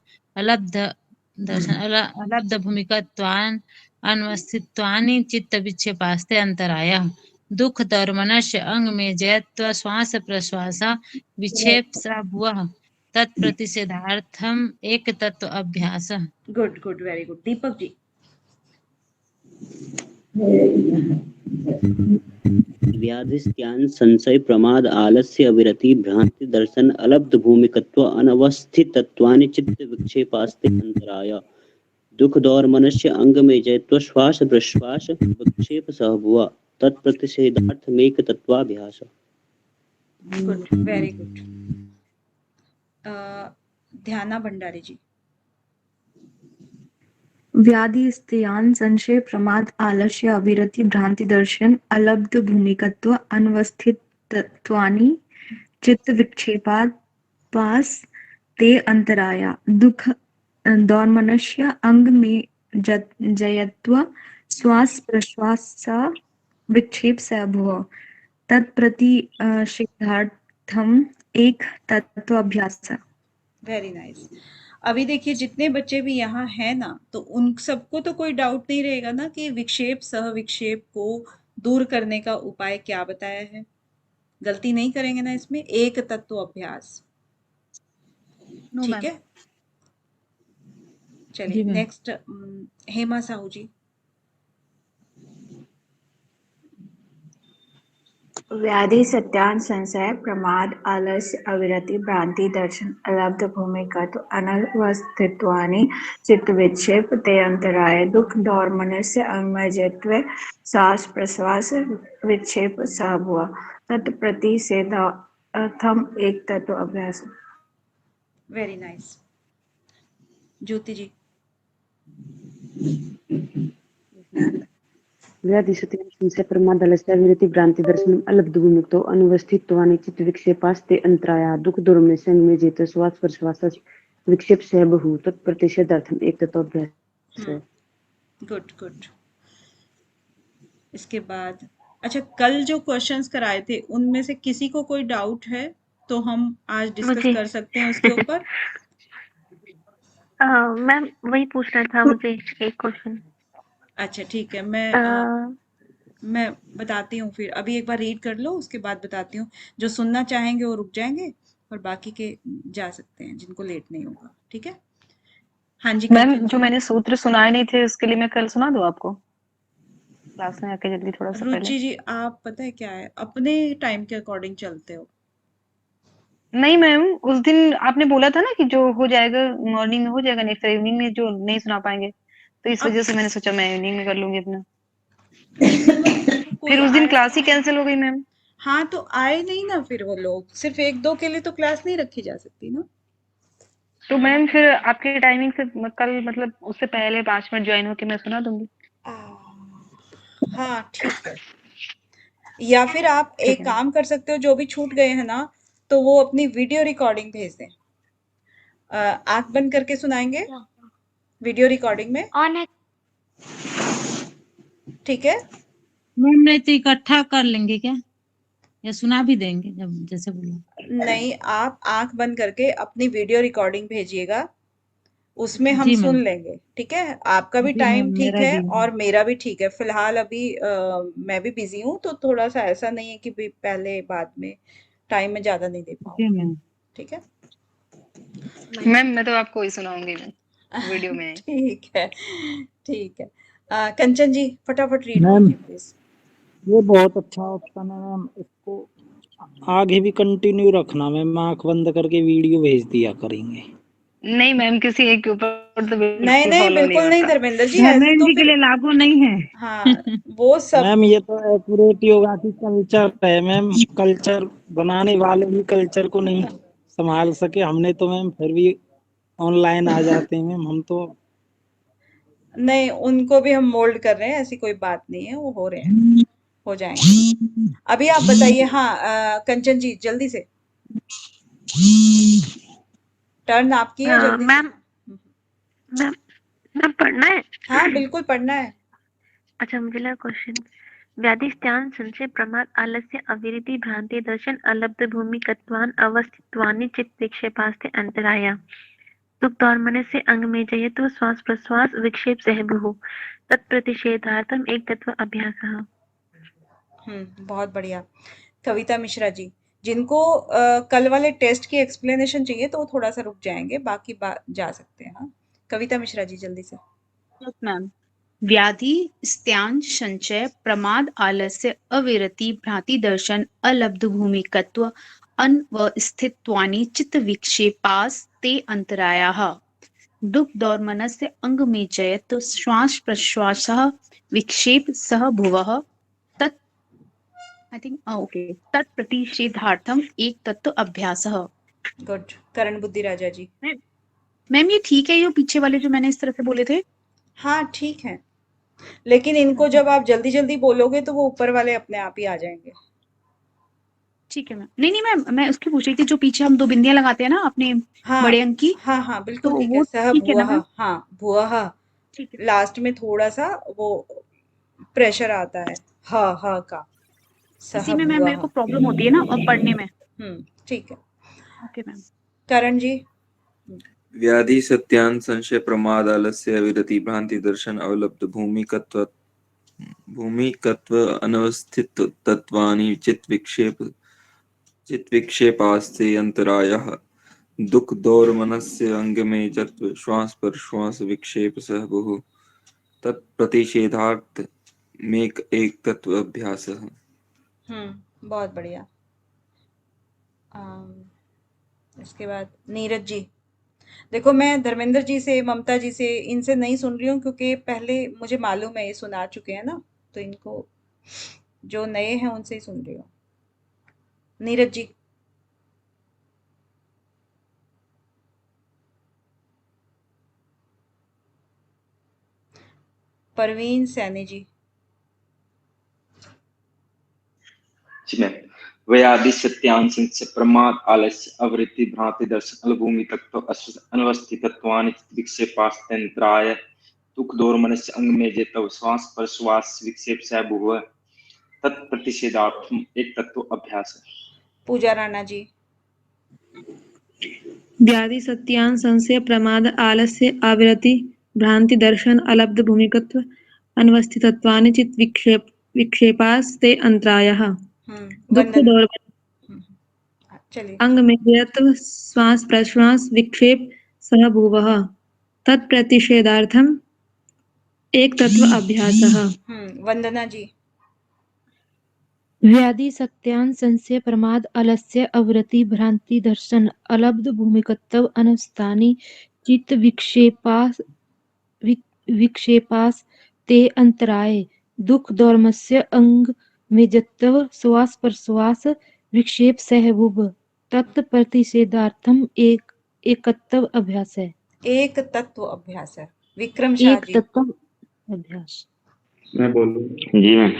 अलब्ध भूमिकत्वान् अनवस्थित्वानि चित्त विक्षेपास्ते अंतरायः। दुख, दौर्मनस्य, अंग में जयत्व, श्वास प्रश्वास विक्षेप भुवः, तत्प्रतिषेधार्थम एक तत्व अभ्यास। Good good, very good. Deepak ji. व्याधिस्त्यान संशय प्रमाद आलस्य अविरति भ्रांति दर्शन अलब्ध भूमिकत्व अनवस्थितत्वानि चित्त विक्षेपास्ते अंतराय दुख दौर मनुष्य अंग में जयत्व श्वास प्रश्वास विक्षेप सहभुआ तत्प्रतिषेधार्थमेक तत्वाभ्यास। Good, very good. Dhyana Bhandari जी। व्याधि स्त्रियान संशय प्रमाद आलस्य अविरति भ्रांति दर्शन अलब्ध भूमिकत्व अनवस्थितत्वानि चित्त विक्षेपात पास ते अंतराया दुख दौर मनुष्य अंग में जयत्व श्वास प्रश्वास विक्षेप सहभुव तत्प्रतिषेधार्थम एक तत्व अभ्यास। Very nice. अभी देखिए जितने बच्चे भी यहाँ हैं ना, तो उन सबको तो कोई डाउट नहीं रहेगा ना कि विक्षेप सह विक्षेप को दूर करने का उपाय क्या बताया है। गलती नहीं करेंगे ना इसमें, एक तत्व अभ्यास। ठीक है, चलिए नेक्स्ट हेमा साहू जी। व्याधि सत्यान संशय प्रमाद आलस्य अविरति भ्रांति दर्शन अलब्ध भूमिकत्व अनवस्थितत्वानि चित्त विक्षेप ते अंतराय दुख दौर मनुष्य अंगमय जयत्व श्वास प्रश्वास विक्षेप सहभुआ तत्प्रतिषेधार्थम एक तत्व अभ्यास। Very nice. ज्योति जी। व्याधिस्त्यान संशय प्रमाद आलस्य अविरति भ्रांति दर्शन अलब्ध भूमिकत्व अनवस्थितत्वानि चित्त विक्षेपास्ते अंतराया दुख दौर मनुष्य अंग में जयत्व श्वास प्रश्वास विक्षेप सहभुआ तत्प्रतिषेधार्थम एक तत्व अभ्यास। Good good. इसके बाद अच्छा, कल जो क्वेश्चंस कराए थे उनमें से किसी को कोई डाउट है तो हम आज डिस्कस कर सकते हैं उसके ऊपर। मैम वही पूछना था मुझे एक क्वेश्चन। अच्छा ठीक है, मैं बताती हूँ, फिर अभी एक बार रीड कर लो, उसके बाद बताती हूँ। जो सुनना चाहेंगे वो रुक जाएंगे और बाकी के जा सकते हैं जिनको लेट नहीं होगा। ठीक है, हाँ जी। मैम जो मैंने सूत्र सुनाए नहीं थे उसके लिए मैं कल सुना दूँ आपको क्लास में आके जल्दी थोड़ा सा पहले। रुचि जी, आप पता है क्या है, अपने टाइम के अकॉर्डिंग चलते हो। नहीं मैम, उस दिन आपने बोला था ना कि जो हो जाएगा मॉर्निंग में हो जाएगा, नेक्स्ट इवनिंग में जो नहीं सुना पाएंगे, तो इस वजह से मैंने सोचा मैं इवनिंग में कर लूंगी अपना। फिर उस दिन क्लास ही कैंसिल हो गई मैम। हाँ तो आए नहीं ना फिर वो लोग, सिर्फ एक दो के लिए तो क्लास नहीं रखी जा सकती ना। तो मैम फिर आपके टाइमिंग से कल मतलब उससे पहले 5 मिनट ज्वाइन होके मैं सुना दूंगी। हाँ ठीक है, या फिर आप एक काम कर सकते हो, जो भी छूट गए हैं ना तो वो अपनी वीडियो रिकॉर्डिंग भेज दें। आंख बंद करके सुनाएंगे वीडियो रिकॉर्डिंग में। ठीक है मैम, नहीं तो इकट्ठा कर लेंगे क्या, या सुना भी देंगे जब जैसे बोला? नहीं, आप आंख बंद करके अपनी वीडियो रिकॉर्डिंग भेजिएगा, उसमें हम जी सुन मैम। लेंगे। ठीक है, आपका भी जी टाइम मैम, ठीक मेरा है भी। और मेरा भी ठीक है। फिलहाल अभी मैं भी बिजी हूँ, तो थोड़ा सा ऐसा नहीं है कि पहले बाद में टाइम में ज्यादा नहीं दे जी पाऊँ। मैम। ठीक है मैम, मैं तो आपको ही सुनाऊंगी वीडियो में। ठीक है ठीक है। कंचन जी फटाफट रीड मैम कीजिए प्लीज। ये बहुत अच्छा ऑप्शन है मैम, इसको आगे भी कंटिन्यू रखना मैम, आंख बंद करके वीडियो भेज दिया करेंगे। नहीं मैम, किसी एक के ऊपर तो नहीं बिल्कुल नहीं, फॉलो नहीं बिल्कुल नहीं होता। धर्मेंद्र जी, ऐसे तो जी के फिर लिए लागू नहीं है। हाँ वो सब। मैम ये तो एक्यूरेट योगा की कल्चर है मैम, कल्चर बनाने वाले भी कल्चर को नहीं संभाल सके, हमने तो मैम फिर भी ऑनलाइन आ जाते हैं मैम हम तो। नहीं, उनको भी हम मोल्ड कर रहे हैं, ऐसी कोई बात नहीं है, वो हो रहे हैं, हो जाएंगे। अभी आप बताइए। हाँ कंचन जी जल्दी से, टर्न आपकी है, जल्दी से। मैम पढ़ना है? हाँ बिल्कुल पढ़ना है। अच्छा मुझे लगा क्वेश्चन। व्याधिस्त्यान संशय प्रमाद आलस्य अविरति भ्रांति दर्शन अलब्ध भूमिकत्वान अवस्थित्वानि चित्त विक्षेपास्ते अंतराया दुख दौर मनस्य अंग में जयत्व श्वास प्रश्वास विक्षेप सहभुः तत्प्रतिषेधार्थम एक तत्व अभ्यासः। बहुत बढ़िया। कविता मिश्रा जी, जिनको कल वाले टेस्ट की एक्सप्लेनेशन चाहिए तो वो थोड़ा सा रुक जाएंगे, बाकी जा सकते हैं। हाँ कविता मिश्रा जी जल्दी से। Yes ma'am. व्याधि स्त्यान संचय प्रमाद आलस्य अविरति भ्रांति दर्शन अलब्ध भूमिकत्व अनवस्थित्वानि चित्त विक्षेपास ते अंतरायाः दुख दौर्मनस्य अंग में जयत श्वास प्रश्वासः विक्षेप सह भुवः तत् आई थिंक ओके तत् प्रतिषेधार्थम एक तत्व अभ्यासः। गुड। करण बुद्धि राजा जी। मैम ये ठीक है, ये पीछे वाले जो मैंने इस तरह से बोले थे? हाँ ठीक है, लेकिन इनको जब आप जल्दी जल्दी बोलोगे तो वो ऊपर वाले अपने आप ही आ जाएंगे। ठीक है मैम। नहीं नहीं मैम, मैं उसकी पूछ रही थी जो पीछे हम 2 बिंदियां लगाते हैं ना अपने हाँ बड़े अंक की, हाँ हाँ बिल्कुल तो ठीक है। वो सह ठीक है ना भुवः, मैम? हाँ भुवः ठीक है। लास्ट में थोड़ा सा वो प्रेशर आता है ह का। सह इसी में मैम मेरे भुवः। को प्रॉब्लम होती है ना और पढ़ने में। ठीक है। Okay ma'am. करण जी। व्याधि सत्यान संशय प्रमाद आलस्य विरति भ्रांति दर्शन अवलब्ध भूमिकत्व अनवस्थित तत्वानि चित्त विक्षेपास्ते अंतरायः दुख दौर मनस्य अंग में जत्व श्वास पर श्वास विक्षेप सह बहु तत्प्रतिषेधार्थ में एक तत्व अभ्यास। बहुत बढ़िया। इसके बाद नीरज जी। देखो मैं धर्मेंद्र जी से, ममता जी से, इनसे नहीं सुन रही हूँ क्योंकि पहले मुझे मालूम है ये सुना चुके हैं ना, तो इनको जो नए हैं उनसे ही सुन रही हूँ। नीरज जी। परवीन सैनी जी। जी मैम। व्याधि सत्यान संशय प्रमाद आलस्य अवृत्ति भ्रांति दर्शन अलभूमि तत्व अनवस्थितत्वानि विक्षेपास्तंत्राय दुख दौर्मनस्य अंग में जेतव श्वास प्रश्वास विक्षेप सह भुव तत्प्रतिषेधार्थम एक तत्व अभ्यास। पूजा राणा जी। व्याधि सत्यान संशय प्रमाद आलस्य आविरति भ्रांति दर्शन अलब्ध भूमिकत्व अनवस्थितत्वानि चित्त विक्षेपास्ते अंतरायः दुख दौर चलिए। अंग में जयत्व श्वास प्रश्वास विक्षेप सह भुवः तत्प्रतिषेधार्थम एक तत्व अभ्यासः। वंदना जी। व्याधि सत्यान संशय प्रमाद आलस्य अवृत्ति भ्रांति दर्शन अलब्ध भूमिकत्व अनवस्थानि चित्त विक्षेपास ते अंतराय दुख दौर्मस्य अंग में जत्व श्वास प्रश्वास विक्षेप सह भुव तत्प्रतिषेधार्थम एक एकत्व अभ्यास है। एक तत्व अभ्यास है। विक्रम शाह एक जी। तत्व अभ्यास। मैं बोलूं? जी मैम।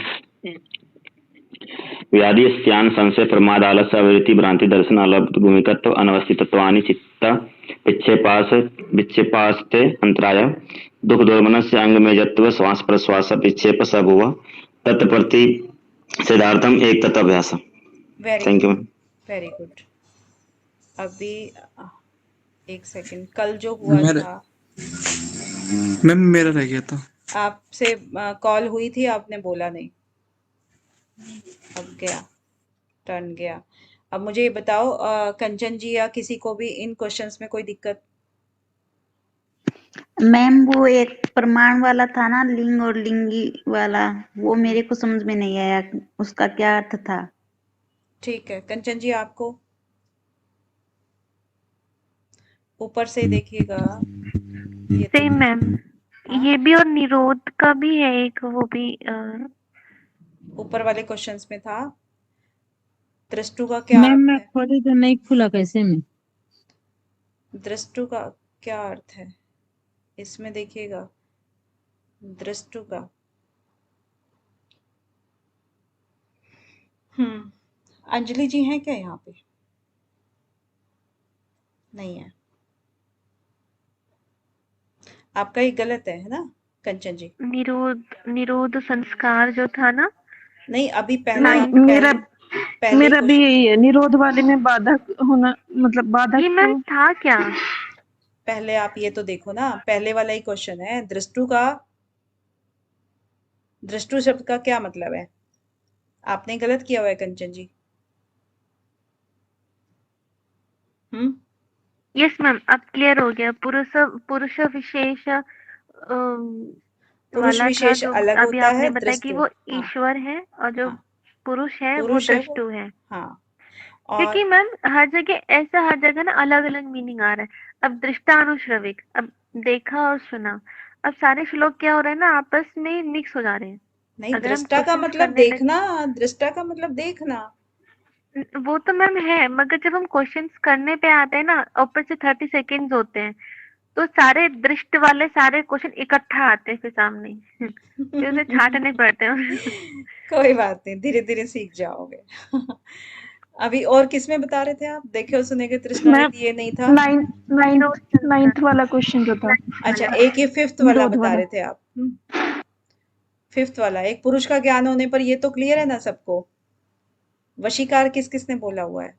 व्याधि स्त्यान संशय प्रमाद आलस्य अवृत्ति भ्रांति दर्शन अलब्ध भूमिकत्व अनवस्थितत्वानि चित्त विक्षेपास्ते अंतराय दुख दौर्मनस्य अंग में जत्व श्वास प्रश्वास विक्षेप स भुव तत्प्रति सिद्धार्थम एक तत्व अभ्यास। Thank you ma'am. Very good. अभी एक सेकंड, कल जो हुआ था मैम मेरा रह गया था। आपसे कॉल हुई थी, आपने बोला नहीं, अब गया, टर्न गया। अब मुझे ये बताओ कंचन जी या किसी को भी इन क्वेश्चंस में कोई दिक्कत? मैम वो एक प्रमाण वाला था ना, लिंग और लिंगी वाला, वो मेरे को समझ में नहीं आया, उसका क्या अर्थ था? ठीक है कंचन जी, आपको ऊपर से देखिएगा। सेम मैम, ये भी और निरोध का भी है एक, वो भी ऊपर वाले क्वेश्चंस में था। दृष्टु का क्या मैम अर्थ मैं है? खोली तो नहीं खुला कैसे में? दृष्टु का क्या अर्थ है इसमें देखिएगा। दृष्टु का अंजलि जी हैं क्या यहाँ पे? नहीं है। आपका ये गलत है ना कंचन जी? निरोध संस्कार जो था ना। नहीं अभी पहले आप मेरा भी यही है, निरोध वाले में बाधक होना, मतलब बाधक। ये मैम था क्या? पहले आप ये तो देखो ना, पहले वाला ही क्वेश्चन है। दृष्टु का, दृष्टु शब्द का क्या मतलब है? आपने गलत किया हुआ है कंचन जी। यस मैम, अब क्लियर हो गया। पुरुष विशेष पुरुष वाला था विशेष जो अलग अभी होता आपने है, बताया कि दृष्टु। वो हाँ ईश्वर है और जो हाँ पुरुष है वो पुरुष है वो, दृष्टु है। हाँ। क्योंकि और मैम हर जगह ना अलग अलग मीनिंग आ रहा है। अब दृष्टानुश्रविक, अब देखा और सुना, अब सारे श्लोक क्या हो रहे हैं ना आपस में मिक्स हो जा रहे हैं। नहीं, अगर हम दृष्टा का क्वेश्चंस मतलब करने लगे देखना, दृष्टा का मतलब देखना। वो तो मैम है, मगर जब हम क्वेश्चंस करने पे आते हैं ना, ऊपर से 30 सेकेंड्स होते हैं, तो सारे दृष्ट वाले सारे क्वेश्चन इकट्ठा आते हैं फिर सामने फिर उसे छांटने पड़ते हैं। कोई बात नहीं, धीरे धीरे सीख जाओगे। अभी और किस में बता रहे थे आप? देखे और सुने के तृष्णा मैम ये नहीं था। नाइन्थ वाला क्वेश्चन जो था। अच्छा, एक ये फिफ्थ वाला निरोध बता वाला। रहे थे आप। फिफ्थ वाला, एक पुरुष का ज्ञान होने पर, ये तो क्लियर है ना सबको। वशीकार किस किसने बोला हुआ है?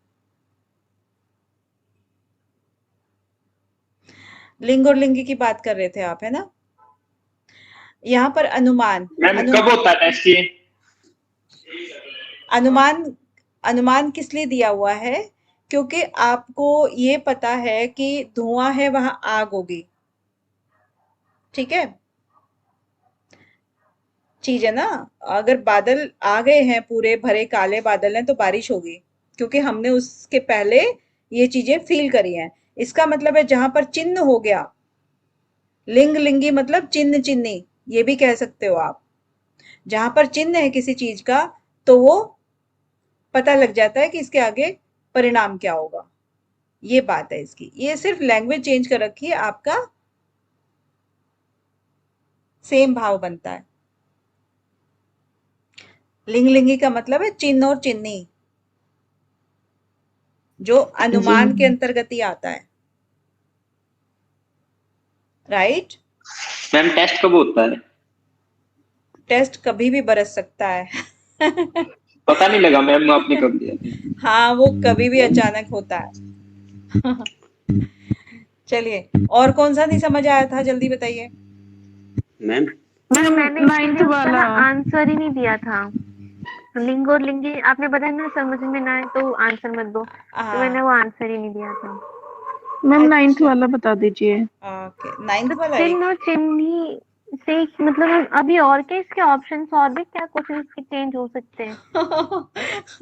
लिंग और लिंगी की बात कर रहे थे आप, है ना? यहाँ पर अनुमान कब होता है टेस्ट ये? अनुमान किस लिए दिया हुआ है? क्योंकि आपको ये पता है कि धुआं है, वहां आग होगी, ठीक है? चीज है ना। अगर बादल आ गए हैं, पूरे भरे काले बादल हैं, तो बारिश होगी, क्योंकि हमने उसके पहले ये चीजें फील करी हैं। इसका मतलब है जहां पर चिन्ह हो गया, लिंग लिंगी मतलब चिन्ह चिन्नी, ये भी कह सकते हो आप। जहां पर चिन्ह है किसी चीज का, तो वो पता लग जाता है कि इसके आगे परिणाम क्या होगा। ये बात है इसकी। ये सिर्फ लैंग्वेज चेंज कर रखी है, आपका सेम भाव बनता है। लिंग लिंगी का मतलब है चिन्ह और चिन्नी, जो अनुमान के अंतर्गत ही आता है, राइट? मैम टेस्ट कब होता है? टेस्ट कभी भी बरस सकता है। पता नहीं लगा मैम, आपने कब दिया? हाँ, वो कभी भी अचानक होता है। चलिए, और कौन सा नहीं समझ आया था, जल्दी बताइए। मैम मैंने नाइन्थ वाला आंसर ही नहीं दिया था। लिंग और लिंगी आपने बताया ना, समझ में ना आए तो आंसर मत दो, तो मैंने वो आंसर ही नहीं दिया था। मैम नाइन्थ वाला बता दीजिए। ओके, नाइन्थ वाला चिन्ह और चिन्ही से मतलब अभी और क्या इसके ऑप्शंस, और भी क्या क्वेश्चन इसके चेंज हो सकते हैं?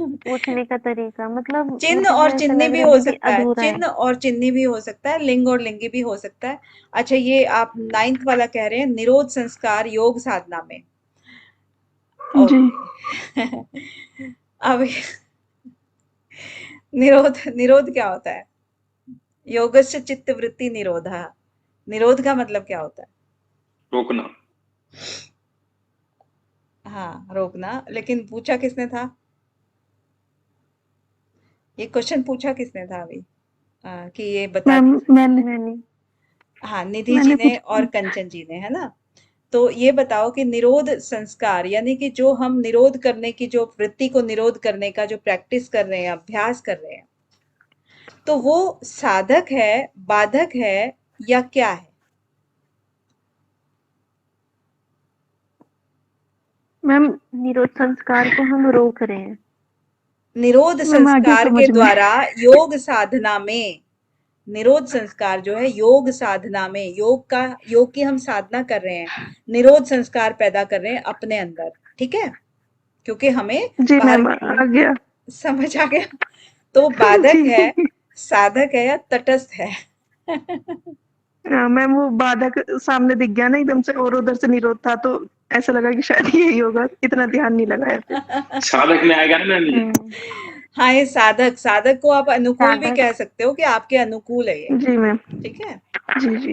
पूछने का तरीका मतलब चिन्ह मुझे और ऐसा चिन्नी लग भी रहा हो है कि सकता है, अधूरा है। चिन्ह और चिन्नी भी हो सकता है, लिंग और लिंगी भी हो सकता है। अच्छा, ये आप नाइन्थ वाला कह रहे हैं, निरोध संस्कार योग साधना में। ओके। अब निरोध क्या होता है? योगस्य चित्त वृत्ति निरोधा। निरोध का मतलब क्या होता है? रोकना। हाँ, रोकना। लेकिन पूछा किसने था? ये क्वेश्चन पूछा किसने था अभी? कि ये बता मैंने हाँ, निधि जी ने और कंचन जी ने, है ना? तो ये बताओ कि निरोध संस्कार, यानी कि जो हम निरोध करने की, जो वृत्ति को निरोध करने का जो प्रैक्टिस कर रहे हैं, अभ्यास कर रहे हैं, तो वो साधक है, बाधक है, या क्या है? मैम निरोध संस्कार को हम रोक रहे हैं। निरोध संस्कार के द्वारा योग साधना में, निरोध संस्कार जो है योग साधना में, योग की हम साधना कर रहे हैं, निरोध संस्कार पैदा कर रहे हैं अपने अंदर, ठीक है? क्योंकि हमें आ गया। समझ आ गया। तो बाधक है, साधक है, या तटस्थ है? मैम वो बाधक सामने दिख गया ना एकदम से, और उधर से निरोध था, तो ऐसा लगा कि शायद यही होगा, इतना ध्यान नहीं लगाया। साधक में आएगा ना मैम? हाँ, ये साधक को आप अनुकूल भी कह सकते हो कि आपके अनुकूल है ये। जी मैम। ठीक है? जी जी।